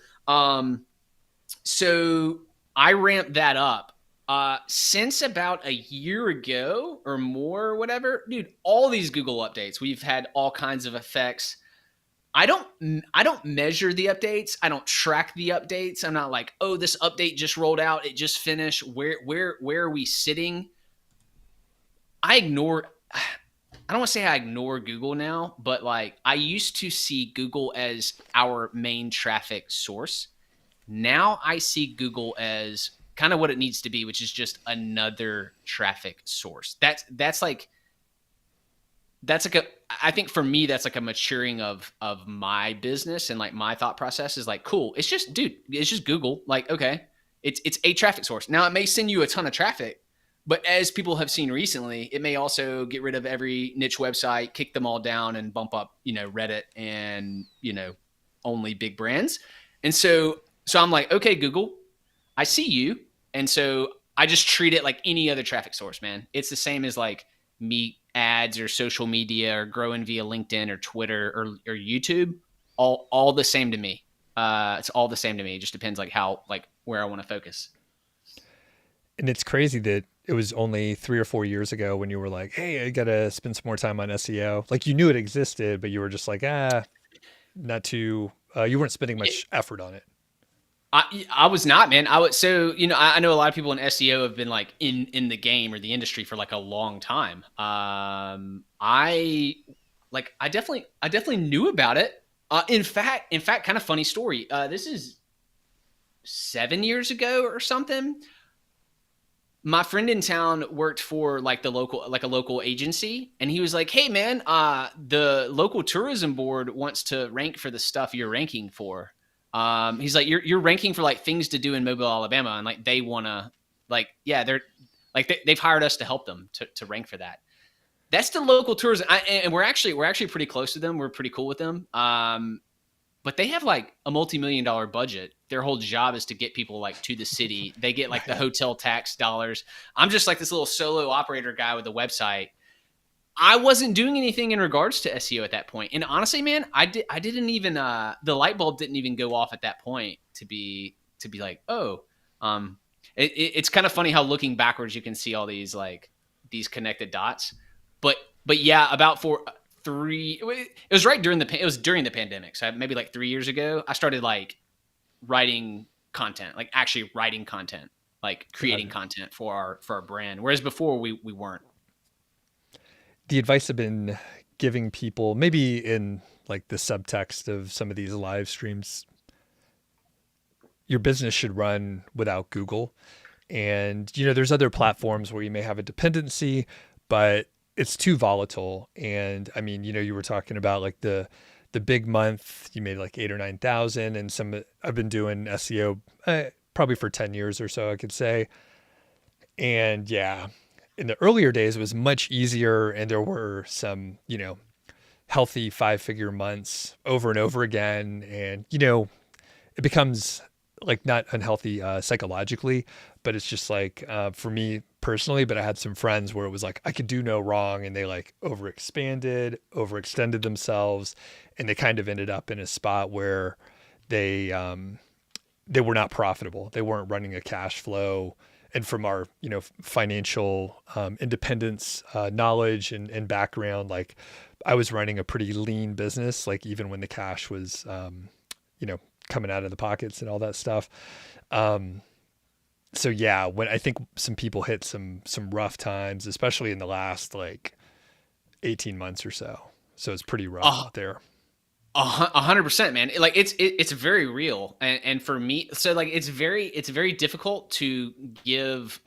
So I ramped that up. Since about a year ago or more, or whatever, dude, all these Google updates, we've had all kinds of effects. I don't measure the updates. I don't track the updates. I'm not like, oh, this update just rolled out. It just finished. Where are we sitting? I ignore. I don't want to say I ignore Google now, but like I used to see Google as our main traffic source. Now I see Google as kind of what it needs to be, which is just another traffic source. That's like a I think for me that's like a maturing of my business and like my thought process is like, cool, it's just Google. Like, okay, it's a traffic source. Now it may send you a ton of traffic, but as people have seen recently, it may also get rid of every niche website, kick them all down, and bump up, Reddit and only big brands. And so I'm like, okay, Google, I see you. And so I just treat it like any other traffic source, man. It's the same as like me ads or social media or growing via LinkedIn or Twitter or YouTube. All the same to me. It's all the same to me. It just depends like how, like where I want to focus. And it's crazy that it was only 3 or 4 years ago when you were like, hey, I got to spend some more time on SEO. Like you knew it existed, but you were just like, not too, you weren't spending much effort on it. I was not, man. I know a lot of people in SEO have been like in the game or the industry for like a long time. I definitely knew about it. In fact, kind of funny story. This is 7 years ago or something. My friend in town worked for like a local agency, and he was like, "Hey, man, the local tourism board wants to rank for the stuff you're ranking for." He's like, you're ranking for like things to do in Mobile, Alabama, and like they want to, like, yeah, they're like they've hired us to help them to rank for that. That's the local tourism, and we're actually pretty close to them. We're pretty cool with them. But they have like a multi-million-dollar budget. Their whole job is to get people like to the city. They get like the hotel tax dollars. I'm just like this little solo operator guy with a website. I wasn't doing anything in regards to SEO at that point. And honestly, man, I didn't even the light bulb didn't even go off at that point to be like, it's kind of funny how looking backwards you can see all these like these connected dots. But yeah, about it was during the pandemic. So maybe like 3 years ago, I started like writing content, like actually writing content, like creating content for our brand. Whereas before we weren't. The advice I've been giving people, maybe in like the subtext of some of these live streams, your business should run without Google. And, there's other platforms where you may have a dependency, but it's too volatile. And I mean, you were talking about like the big month, you made like 8,000 or 9,000, and I've been doing SEO probably for 10 years or so, I could say. And yeah, in the earlier days, it was much easier, and there were some, healthy 5-figure months over and over again. And, it becomes like not unhealthy psychologically, but it's just like for me personally, but I had some friends where it was like I could do no wrong, and they like overextended themselves, and they kind of ended up in a spot where they were not profitable. They weren't running a cash flow. And from our, financial independence knowledge and background, like I was running a pretty lean business, like even when the cash was, coming out of the pockets and all that stuff. So yeah, when I think some people hit some rough times, especially in the last like 18 months or so. So it's pretty rough out there. 100%, man. Like it's very real. And for me, so like, it's very difficult to give,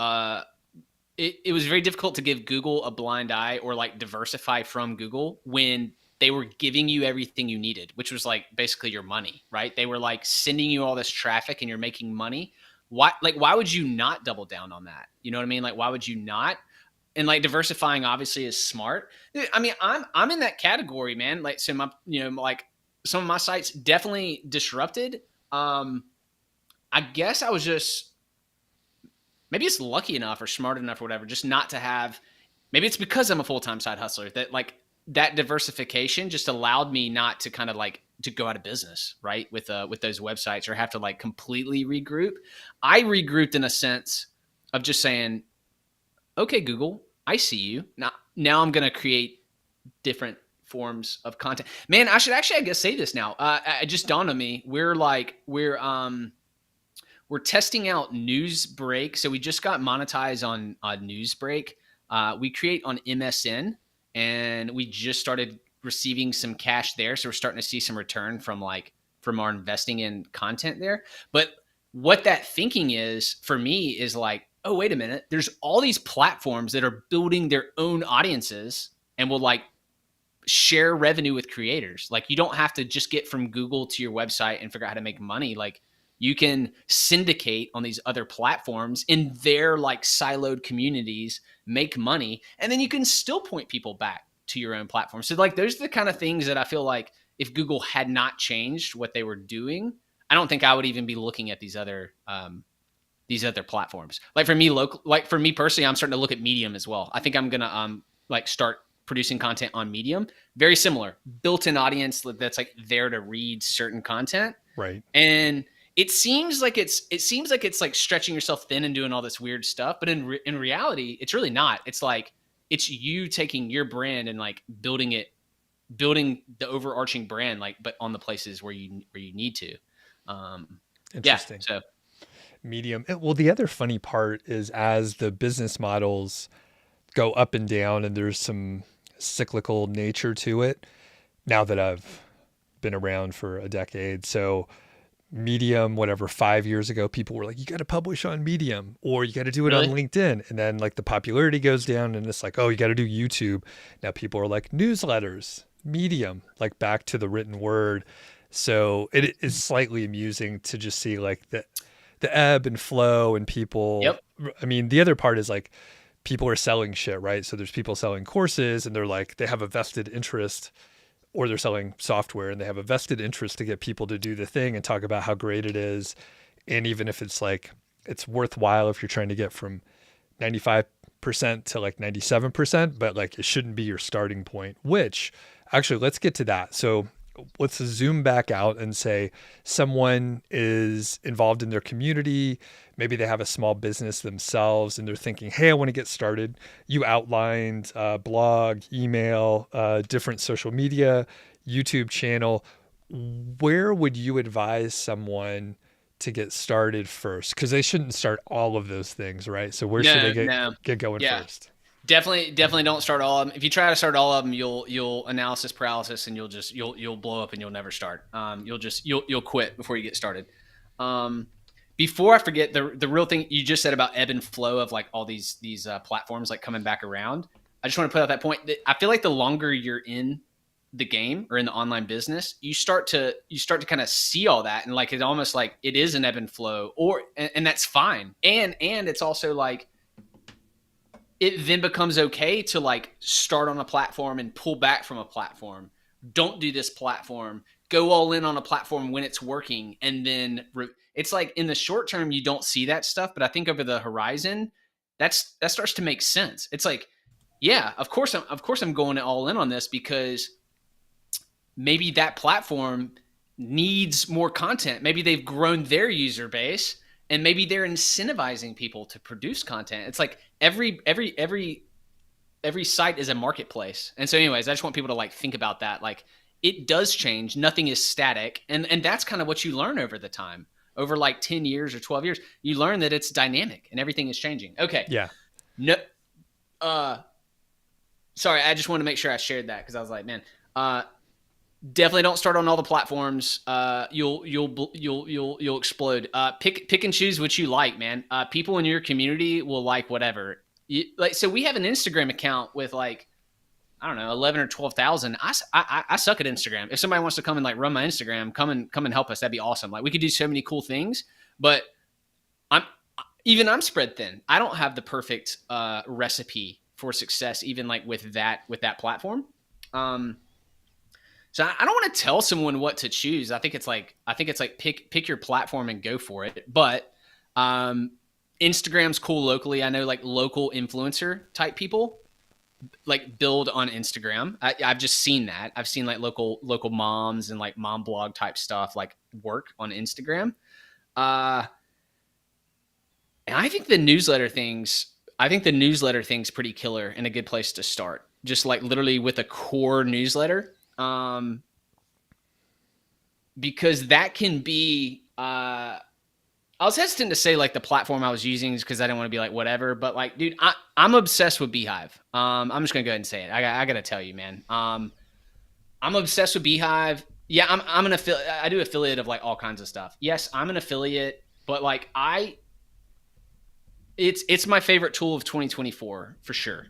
it was very difficult to give Google a blind eye or like diversify from Google when they were giving you everything you needed, which was like basically your money, right? They were like sending you all this traffic and you're making money. Why would you not double down on that? You know what I mean? Like, why would you not? And like diversifying obviously is smart. I mean, I'm in that category, man. Like, so my, like some of my sites definitely disrupted. I guess I was just, maybe it's lucky enough or smart enough or whatever, just not to have, maybe it's because I'm a full-time side hustler that like that diversification just allowed me not to kind of like to go out of business, right? With those websites or have to like completely regroup. I regrouped in a sense of just saying, okay, Google, I see you. Now I'm going to create different forms of content. Man, I should actually, I guess, say this now. It just dawned on me. We're testing out Newsbreak. So we just got monetized on Newsbreak. We create on MSN, and we just started receiving some cash there. So we're starting to see some return from our investing in content there. But what that thinking is for me is like, oh, wait a minute. There's all these platforms that are building their own audiences and will like share revenue with creators. Like, you don't have to just get from Google to your website and figure out how to make money. Like, you can syndicate on these other platforms in their like siloed communities, make money, and then you can still point people back to your own platform. So like, those are the kind of things that I feel like if Google had not changed what they were doing, I don't think I would even be looking at these other platforms. Like for me personally, I'm starting to look at Medium as well. I think I'm gonna start producing content on Medium. Very similar, built-in audience that's like there to read certain content. Right. And it seems like it's like stretching yourself thin and doing all this weird stuff, but in reality, it's really not. It's like it's you taking your brand and like building the overarching brand, like, but on the places where you need to. Interesting. Yeah, so Medium. Well, the other funny part is as the business models go up and down, and there's some cyclical nature to it. Now that I've been around for a decade, so Medium, whatever, 5 years ago, people were like, you got to publish on Medium or you got to do it on LinkedIn. And then like the popularity goes down and it's like, oh, you got to do YouTube. Now people are like newsletters, Medium, like back to the written word. So it is slightly amusing to just see like the ebb and flow and people. Yep. I mean, the other part is like people are selling shit, right? So there's people selling courses and they're like, they have a vested interest, or they're selling software and they have a vested interest to get people to do the thing and talk about how great it is. And even if it's like, it's worthwhile if you're trying to get from 95% to like 97%, but like it shouldn't be your starting point, which actually let's get to that. So let's zoom back out and say someone is involved in their community. Maybe they have a small business themselves and they're thinking, hey, I want to get started. You outlined blog, email, different social media, YouTube channel. Where would you advise someone to get started first? Because they shouldn't start all of those things, right? So where should they get going first? Definitely don't start all of them. If you try to start all of them, you'll analysis paralysis and you'll blow up and you'll never start. You'll quit before you get started. Before I forget, the real thing you just said about ebb and flow of like all these platforms like coming back around. I just want to put out that point that I feel like the longer you're in the game or in the online business, you start to kind of see all that, and like it's almost like it is an ebb and flow, and that's fine. And it's also like it then becomes okay to like start on a platform and pull back from a platform. Don't do this platform. Go all in on a platform when it's working. And then it's like in the short term, you don't see that stuff. But I think over the horizon, that starts to make sense. It's like, yeah, of course I'm going all in on this because maybe that platform needs more content. Maybe they've grown their user base. And maybe they're incentivizing people to produce content. It's like every site is a marketplace. And so anyways, I just want people to like think about that. Like it does change. Nothing is static. And that's kind of what you learn over the time. Over like 10 years or 12 years, you learn that it's dynamic and everything is changing. Okay. Yeah. No. Sorry, I just want to make sure I shared that because I was like, man, definitely don't start on all the platforms. You'll explode. Pick and choose what you like, man. People in your community will like whatever. So we have an Instagram account with like, I don't know, 11 or 12,000. I suck at Instagram. If somebody wants to come and like run my Instagram, come and help us. That'd be awesome. Like we could do so many cool things, but I'm spread thin. I don't have the perfect recipe for success, even like with that platform. So I don't want to tell someone what to choose. I think it's like pick your platform and go for it. But Instagram's cool locally. I know like local influencer type people like build on Instagram. I've just seen that. I've seen like local moms and like mom blog type stuff like work on Instagram. And I think the newsletter thing's pretty killer and a good place to start. just like literally with a core newsletter. Because that can be, I was hesitant to say like the platform I was using because I didn't want to be like whatever, but like, dude, I'm obsessed with Beehive. I'm just gonna go ahead and say it. I gotta tell you, man. I'm obsessed with Beehive. Yeah, I'm an affiliate. I do affiliate of like all kinds of stuff. Yes, I'm an affiliate, but like it's my favorite tool of 2024 for sure.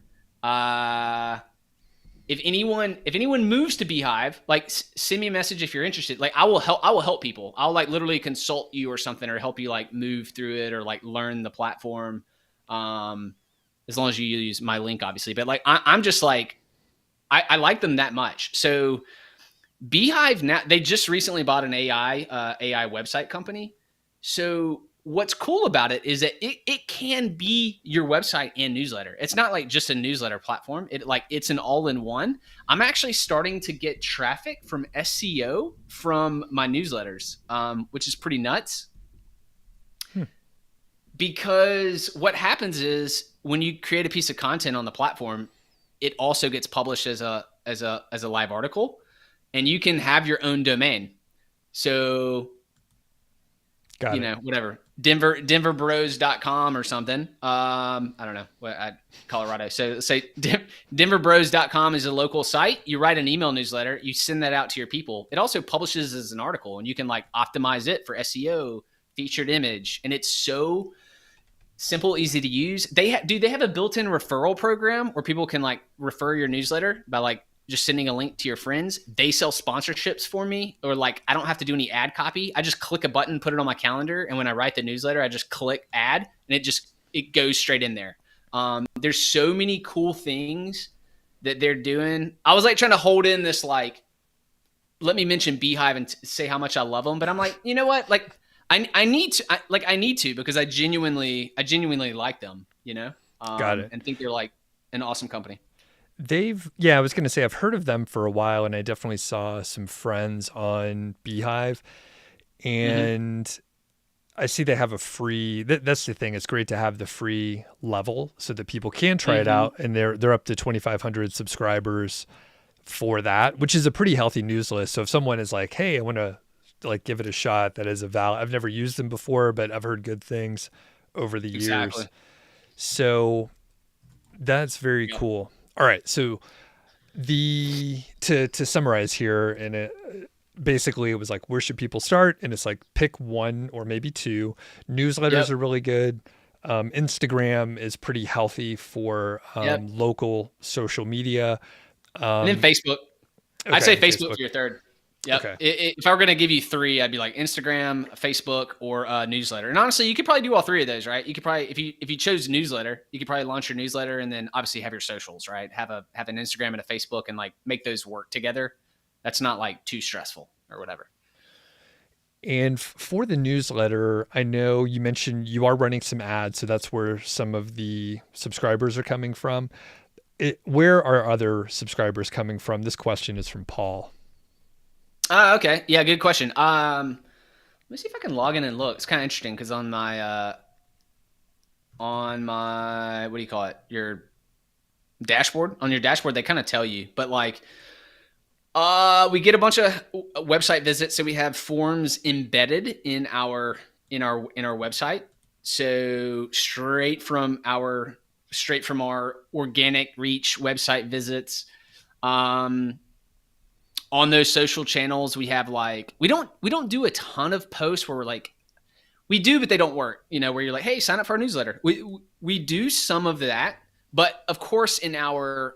If anyone moves to Beehive, like send me a message if you're interested. Like I will help people. I'll like literally consult you or something, or help you like move through it, or like learn the platform. As long as you use my link, obviously. But like I'm just like I like them that much. So Beehive now, they just recently bought an AI website company. So what's cool about it is that it can be your website and newsletter. It's not like just a newsletter platform. It's an all-in-one. I'm actually starting to get traffic from SEO from my newsletters, which is pretty nuts. Because what happens is when you create a piece of content on the platform, it also gets published as a live article, and you can have your own domain. So whatever, denverbros.com or something. I don't know Colorado. So say denverbros.com is a local site. You write an email newsletter, you send that out to your people. It also publishes as an article, and you can like optimize it for SEO, featured image. And it's so simple, easy to use. They have a built-in referral program where people can like refer your newsletter by like just sending a link to your friends. They sell sponsorships for me, or like I don't have to do any ad copy. I just click a button, put it on my calendar, and when I write the newsletter, I just click add, and it goes straight in there. There's so many cool things that they're doing. I was like trying to hold in this like, let me mention Beehive and say how much I love them, but I'm like, you know what? Like I need to because I genuinely like them, you know. Got it. And think they're like an awesome company. I was going to say I've heard of them for a while, and I definitely saw some friends on Beehive, and I see they have a free, that's the thing. It's great to have the free level so that people can try it out, and they're up to 2,500 subscribers for that, which is a pretty healthy news list. So if someone is like, hey, I want to like give it a shot, that is a valid. I've never used them before, but I've heard good things over the years. So that's very cool. All right, so to summarize here, and basically it was like, where should people start? And it's like pick one or maybe two. Newsletters are really good. Instagram is pretty healthy for local social media. And then Facebook. I'd say Facebook for your third. Yep. Okay. If I were going to give you three, I'd be like Instagram, Facebook, or newsletter. And honestly, you could probably do all three of those, right? You could probably, if you chose newsletter, you could probably launch your newsletter and then obviously have your socials, right? Have an Instagram and a Facebook and like make those work together. That's not like too stressful or whatever. And for the newsletter, I know you mentioned you are running some ads, so that's where some of the subscribers are coming from. Where are other subscribers coming from? This question is from Paul. Okay. Yeah, good question. Let me see if I can log in and look. It's kind of interesting because on my what do you call it? Your dashboard. On your dashboard, they kind of tell you. But like, we get a bunch of website visits, so we have forms embedded in our website. So straight from our organic reach website visits. On those social channels, we have like, we don't do a ton of posts where we're like, we do, but they don't work, you know, where you're like, hey, sign up for our newsletter. We do some of that, but of course in our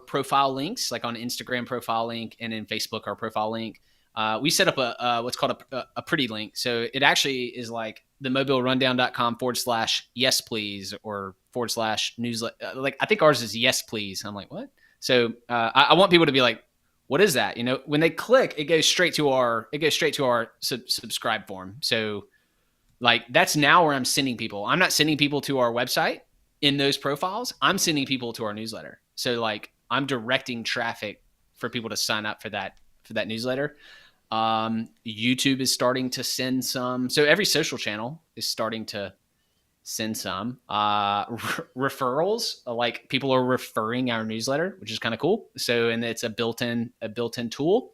profile links, like on Instagram profile link and in Facebook, our profile link, we set up a what's called a pretty link. So it actually is like themobilerundown.com/yes please or /newsletter. Like I think ours is yes please. I'm like, what? So I want people to be like, what is that? You know, when they click, it goes straight to our subscribe form. So like that's now where I'm sending people. I'm not sending people to our website in those profiles. I'm sending people to our newsletter. So like I'm directing traffic for people to sign up for that newsletter. YouTube is starting to send some. So every social channel is starting to send some. Referrals, like people are referring our newsletter, which is kind of cool. So, and it's a built-in tool.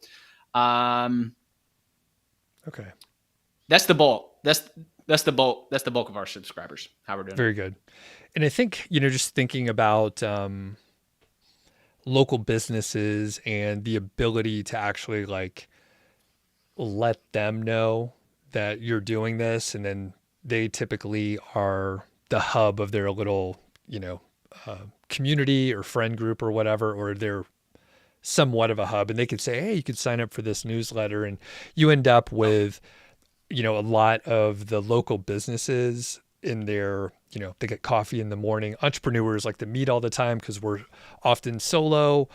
Okay. That's the bulk. That's the bulk. That's the bulk of our subscribers. How we're doing. Very good. And I think, just thinking about local businesses and the ability to actually like let them know that you're doing this, and then they typically are the hub of their little, community or friend group or whatever, or they're somewhat of a hub, and they could say, hey, you could sign up for this newsletter, and you end up with, a lot of the local businesses in their, they get coffee in the morning. Entrepreneurs like to meet all the time because we're often solo,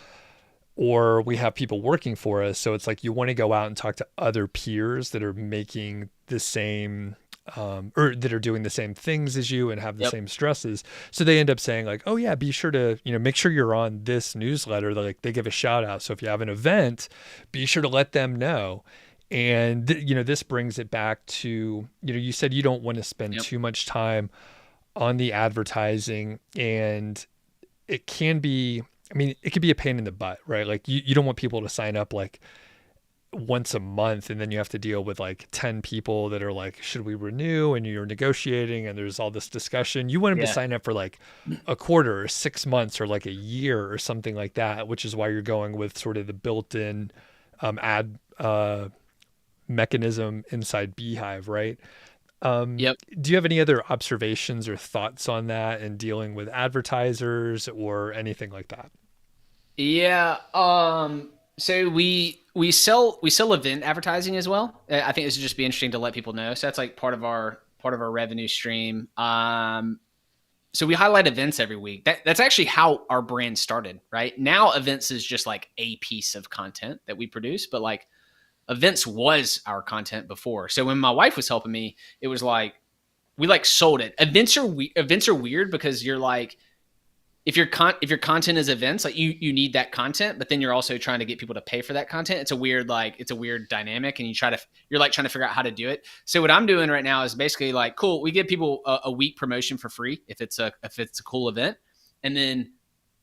or we have people working for us. So it's like you want to go out and talk to other peers that are making the same or that are doing the same things as you and have the same stresses. So they end up saying like, oh yeah, be sure to, make sure you're on this newsletter. Like they give a shout out. So if you have an event, be sure to let them know. And, this brings it back to, you said you don't want to spend too much time on the advertising, and it can be, it could be a pain in the butt, right? Like you don't want people to sign up like once a month, and then you have to deal with like 10 people that are like, should we renew? And you're negotiating and there's all this discussion. You want them to sign up for like a quarter or 6 months or like a year or something like that, which is why you're going with sort of the built-in ad mechanism inside Beehive, right? Do you have any other observations or thoughts on that and dealing with advertisers or anything like that? Yeah. So we sell event advertising as well. I think this would just be interesting to let people know. So that's like part of our revenue stream. So we highlight events every week. That's actually how our brand started, right? Now events is just like a piece of content that we produce, but like events was our content before. So when my wife was helping me, it was like we like sold it. Events are weird because you're like, if your content is events, like you need that content, but then you're also trying to get people to pay for that content. It's a weird dynamic, and you're like trying to figure out how to do it. So what I'm doing right now is basically like, cool, we give people a week promotion for free if it's a cool event, and then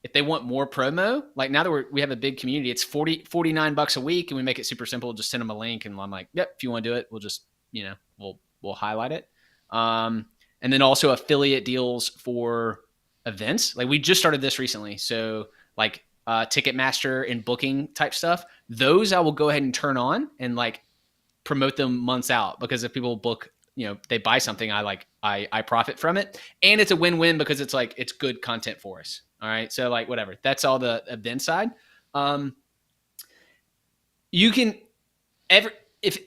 if they want more promo, like now that we have a big community, it's $49 a week, and we make it super simple. Just send them a link, and I'm like, yep, if you want to do it, we'll just we'll highlight it, and then also affiliate deals for events. Like we just started this recently. So like Ticketmaster and booking type stuff, those I will go ahead and turn on and like promote them months out, because if people book, they buy something, I profit from it. And it's a win-win because it's like, it's good content for us. All right. So like, whatever, that's all the event side. You can if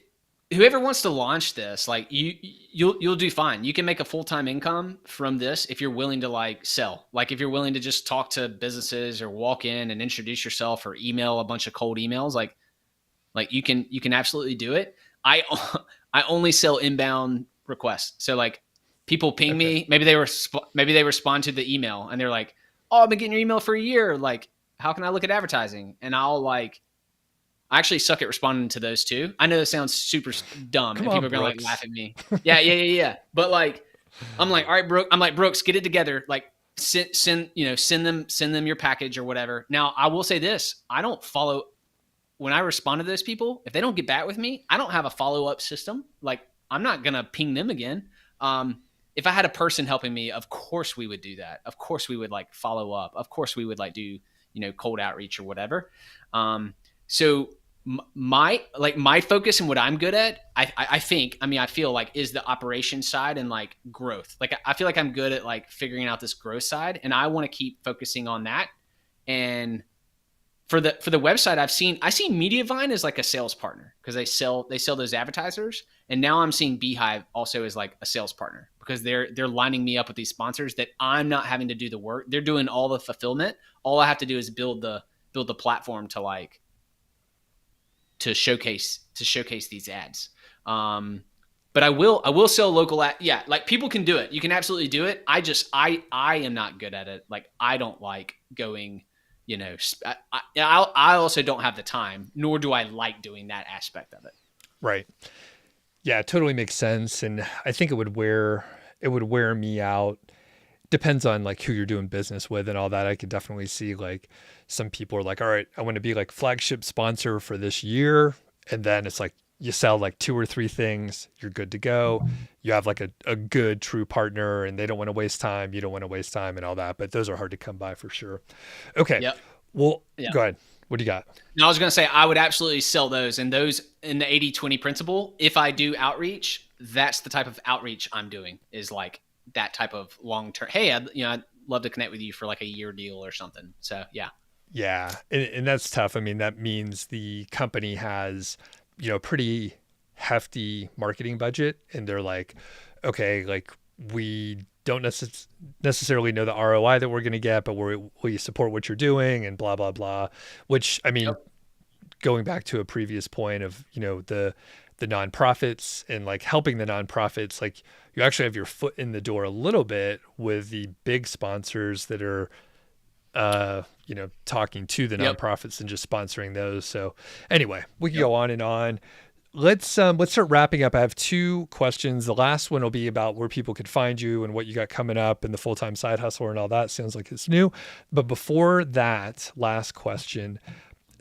whoever wants to launch this, like you'll do fine. You can make a full-time income from this if you're willing to like sell. Like if you're willing to just talk to businesses or walk in and introduce yourself or email a bunch of cold emails, like you can absolutely do it. I only sell inbound requests. So like people ping me, maybe they respond to the email and they're like, "Oh, I've been getting your email for a year. Like, how can I look at advertising?" And I actually suck at responding to those too. I know this sounds super dumb, and people are gonna like laugh at me. Yeah. But like, I'm like, all right, Brooke. I'm like, Brooks, get it together. Like, send them your package or whatever. Now, I will say this: I don't follow when I respond to those people. If they don't get back with me, I don't have a follow up system. Like, I'm not gonna ping them again. If I had a person helping me, of course we would do that. Of course we would like follow up. Of course we would like do cold outreach or whatever. So my focus and what I'm good at, I feel like is the operation side and like growth. Like I feel like I'm good at like figuring out this growth side, and I want to keep focusing on that. And for the website, I see Mediavine as like a sales partner because they sell those advertisers. And now I'm seeing Beehive also as like a sales partner because they're lining me up with these sponsors that I'm not having to do the work. They're doing all the fulfillment. All I have to do is build the platform to showcase these ads. But I will sell local ad. Yeah. Like people can do it. You can absolutely do it. I am not good at it. Like I don't like going, I also don't have the time, nor do I like doing that aspect of it. Right. Yeah, it totally makes sense. And I think it would wear it would wear me out. Depends on like who you're doing business with and all that. I could definitely see like some people are like, all right, I want to be like flagship sponsor for this year. And then it's like you sell like 2 or 3 things, you're good to go. You have like a good true partner and they don't want to waste time. You don't want to waste time and all that. But those are hard to come by for sure. Okay. Yep. Well, Yeah. go ahead. What do you got? No, I was going to say I would absolutely sell those, and those in the 80-20 principle. If I do outreach, that's the type of outreach I'm doing, is like that type of long-term. Hey, I'd love to connect with you for like a year deal or something. So yeah. Yeah. And that's tough. I mean, that means the company has, pretty hefty marketing budget and they're like, okay, like we don't necessarily know the ROI that we're going to get, but we support what you're doing and blah, blah, blah, which I mean, Yep. going back to a previous point of, the nonprofits and like helping the nonprofits, like you actually have your foot in the door a little bit with the big sponsors that are, talking to the Yep. nonprofits and just sponsoring those. So anyway, we can go on and on. Let's start wrapping up. I have 2 questions. The last one will be about where people could find you and what you got coming up and the full-time side hustler and all that. Sounds like it's new. But before that, last question.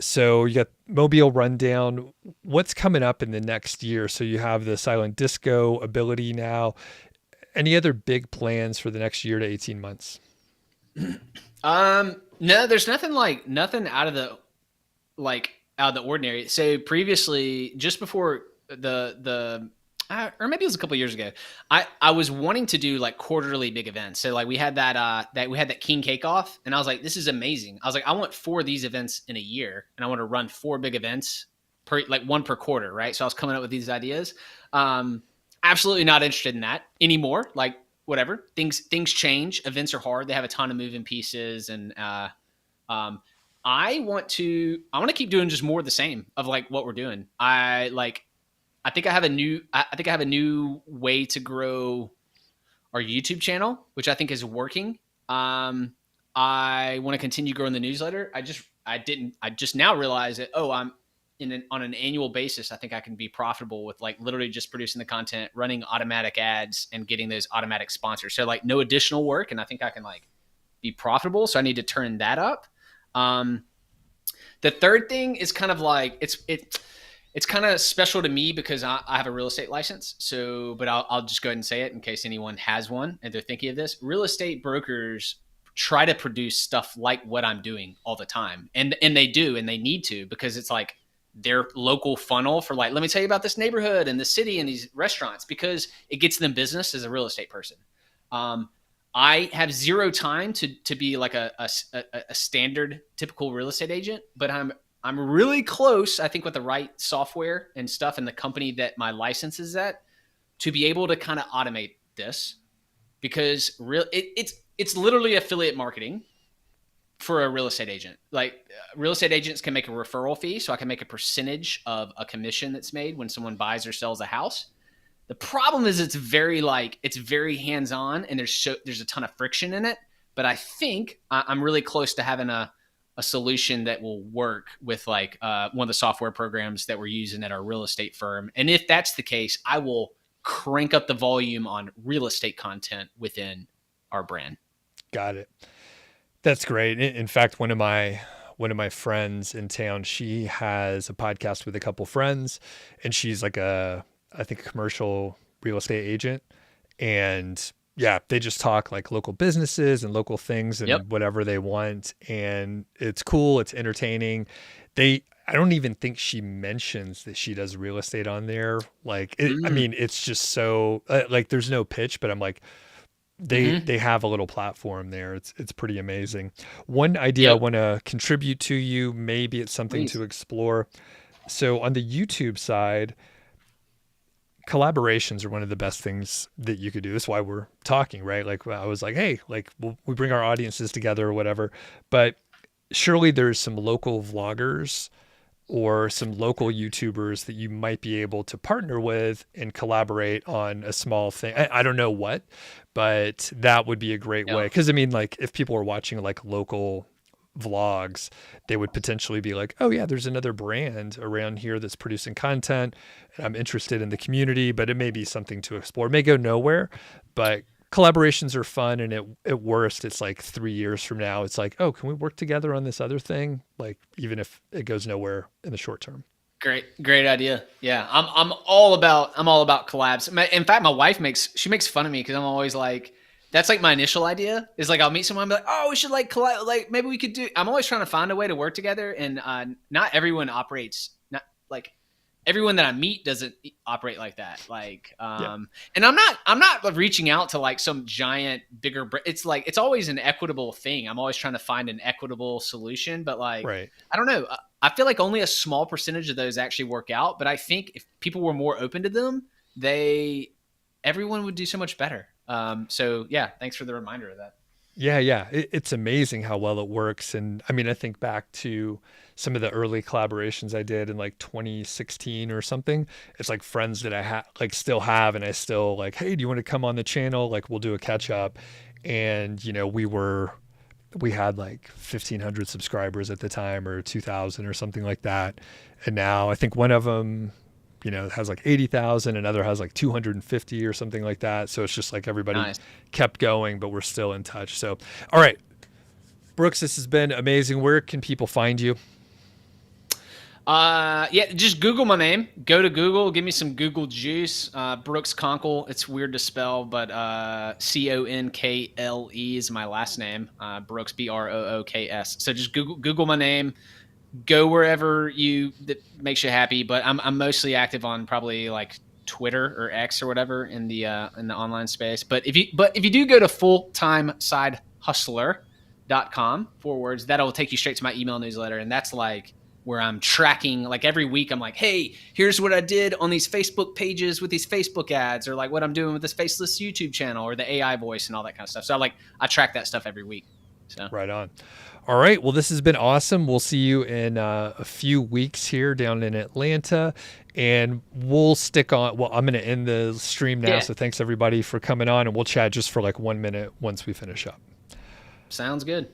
So you got Mobile Rundown. What's coming up in the next year? So you have the silent disco ability now. Any other big plans for the next year to 18 months? No, there's nothing out of the ordinary. So previously, just before or maybe it was a couple of years ago, I was wanting to do like quarterly big events. So like we had that King Cake Off, and I was like, this is amazing. I was like, I want 4 of these events in a year, and I want to run 4 big events one per quarter, right? So I was coming up with these ideas. Absolutely not interested in that anymore. Like whatever, things change. Events are hard. They have a ton of moving pieces, and I want to keep doing just more of the same of like what we're doing. I think I have a new way to grow our YouTube channel, which I think is working. I want to continue growing the newsletter. I just now realized that, I'm on an annual basis. I think I can be profitable with like literally just producing the content, running automatic ads, and getting those automatic sponsors. So like no additional work. And I think I can like be profitable. So I need to turn that up. The third thing is kind of like, it's kind of special to me because I have a real estate license. So, but I'll just go ahead and say it in case anyone has one and they're thinking of this. Real estate brokers try to produce stuff like what I'm doing all the time. And they do, and they need to, because it's like their local funnel for like, let me tell you about this neighborhood and the city and these restaurants, because it gets them business as a real estate person. I have zero time to be like a standard typical real estate agent, but I'm really close, I think, with the right software and stuff and the company that my license is at, to be able to kind of automate this, because it's literally affiliate marketing for a real estate agent. Like real estate agents can make a referral fee, so I can make a percentage of a commission that's made when someone buys or sells a house. The problem is it's very hands-on, and there's a ton of friction in it. But I think I'm really close to having a solution that will work with like one of the software programs that we're using at our real estate firm. And if that's the case, I will crank up the volume on real estate content within our brand. Got it. That's great. In fact, one of my friends in town, she has a podcast with a couple friends, and she's like I think a commercial real estate agent. And yeah, they just talk like local businesses and local things and whatever they want. And it's cool. It's entertaining. I don't even think she mentions that she does real estate on there. Like, I mean, it's just so like, there's no pitch, but I'm like, they have a little platform there. It's pretty amazing. One idea I want to contribute to you, maybe it's something to explore. So on the YouTube side, collaborations are one of the best things that you could do. That's why we're talking, right? Like I was like, hey, like we bring our audiences together or whatever, but surely there's some local vloggers or some local YouTubers that you might be able to partner with and collaborate on a small thing. I don't know what, but that would be a great way. Cause I mean, like if people are watching like local vlogs, they would potentially be like, oh yeah, there's another brand around here that's producing content and I'm interested in the community, but it may be something to explore. It may go nowhere, but collaborations are fun. And at worst, it's like 3 years from now, it's like, oh, can we work together on this other thing? Like, even if it goes nowhere in the short term. Great idea. Yeah. I'm all about collabs. In fact, my wife makes fun of me because I'm always like, that's like my initial idea is like, I'll meet someone and be like, oh, we should like collab, like maybe we could do, I'm always trying to find a way to work together. And not everyone operates, not like everyone that I meet doesn't operate like that. Like, and I'm not reaching out to like some giant bigger, it's like, it's always an equitable thing. I'm always trying to find an equitable solution, but like, Right. I don't know. I feel like only a small percentage of those actually work out, but I think if people were more open to them, everyone would do so much better. So yeah, thanks for the reminder of that. Yeah. It's amazing how well it works. And I mean, I think back to some of the early collaborations I did in like 2016 or something. It's like friends that I still have, and I still like, hey, do you want to come on the channel? Like, we'll do a catch up. And, you know, we had like 1,500 subscribers at the time, or 2,000 or something like that. And now I think one of them, you know, has like 80,000, another has like 250 or something like that. So it's just like everybody kept going, but we're still in touch. So, all right, Brooks, this has been amazing. Where can people find you? Yeah, just Google my name. Go to Google, give me some Google juice. Brooks Conkle. It's weird to spell, but Conkle is my last name. Brooks, Brooks. So just Google my name. Go wherever that makes you happy. But I'm mostly active on probably like Twitter or X or whatever in the online space. But if you do go to fulltimesidehustler.com / that'll take you straight to my email newsletter, and that's like where I'm tracking, like every week I'm like, hey, here's what I did on these Facebook pages with these Facebook ads, or like what I'm doing with this faceless YouTube channel, or the AI voice and all that kind of stuff. So I track that stuff every week. So right on. All right. Well, this has been awesome. We'll see you in a few weeks here down in Atlanta, and we'll stick on. Well, I'm going to end the stream now. Yeah. So thanks everybody for coming on, and we'll chat just for like 1 minute once we finish up. Sounds good.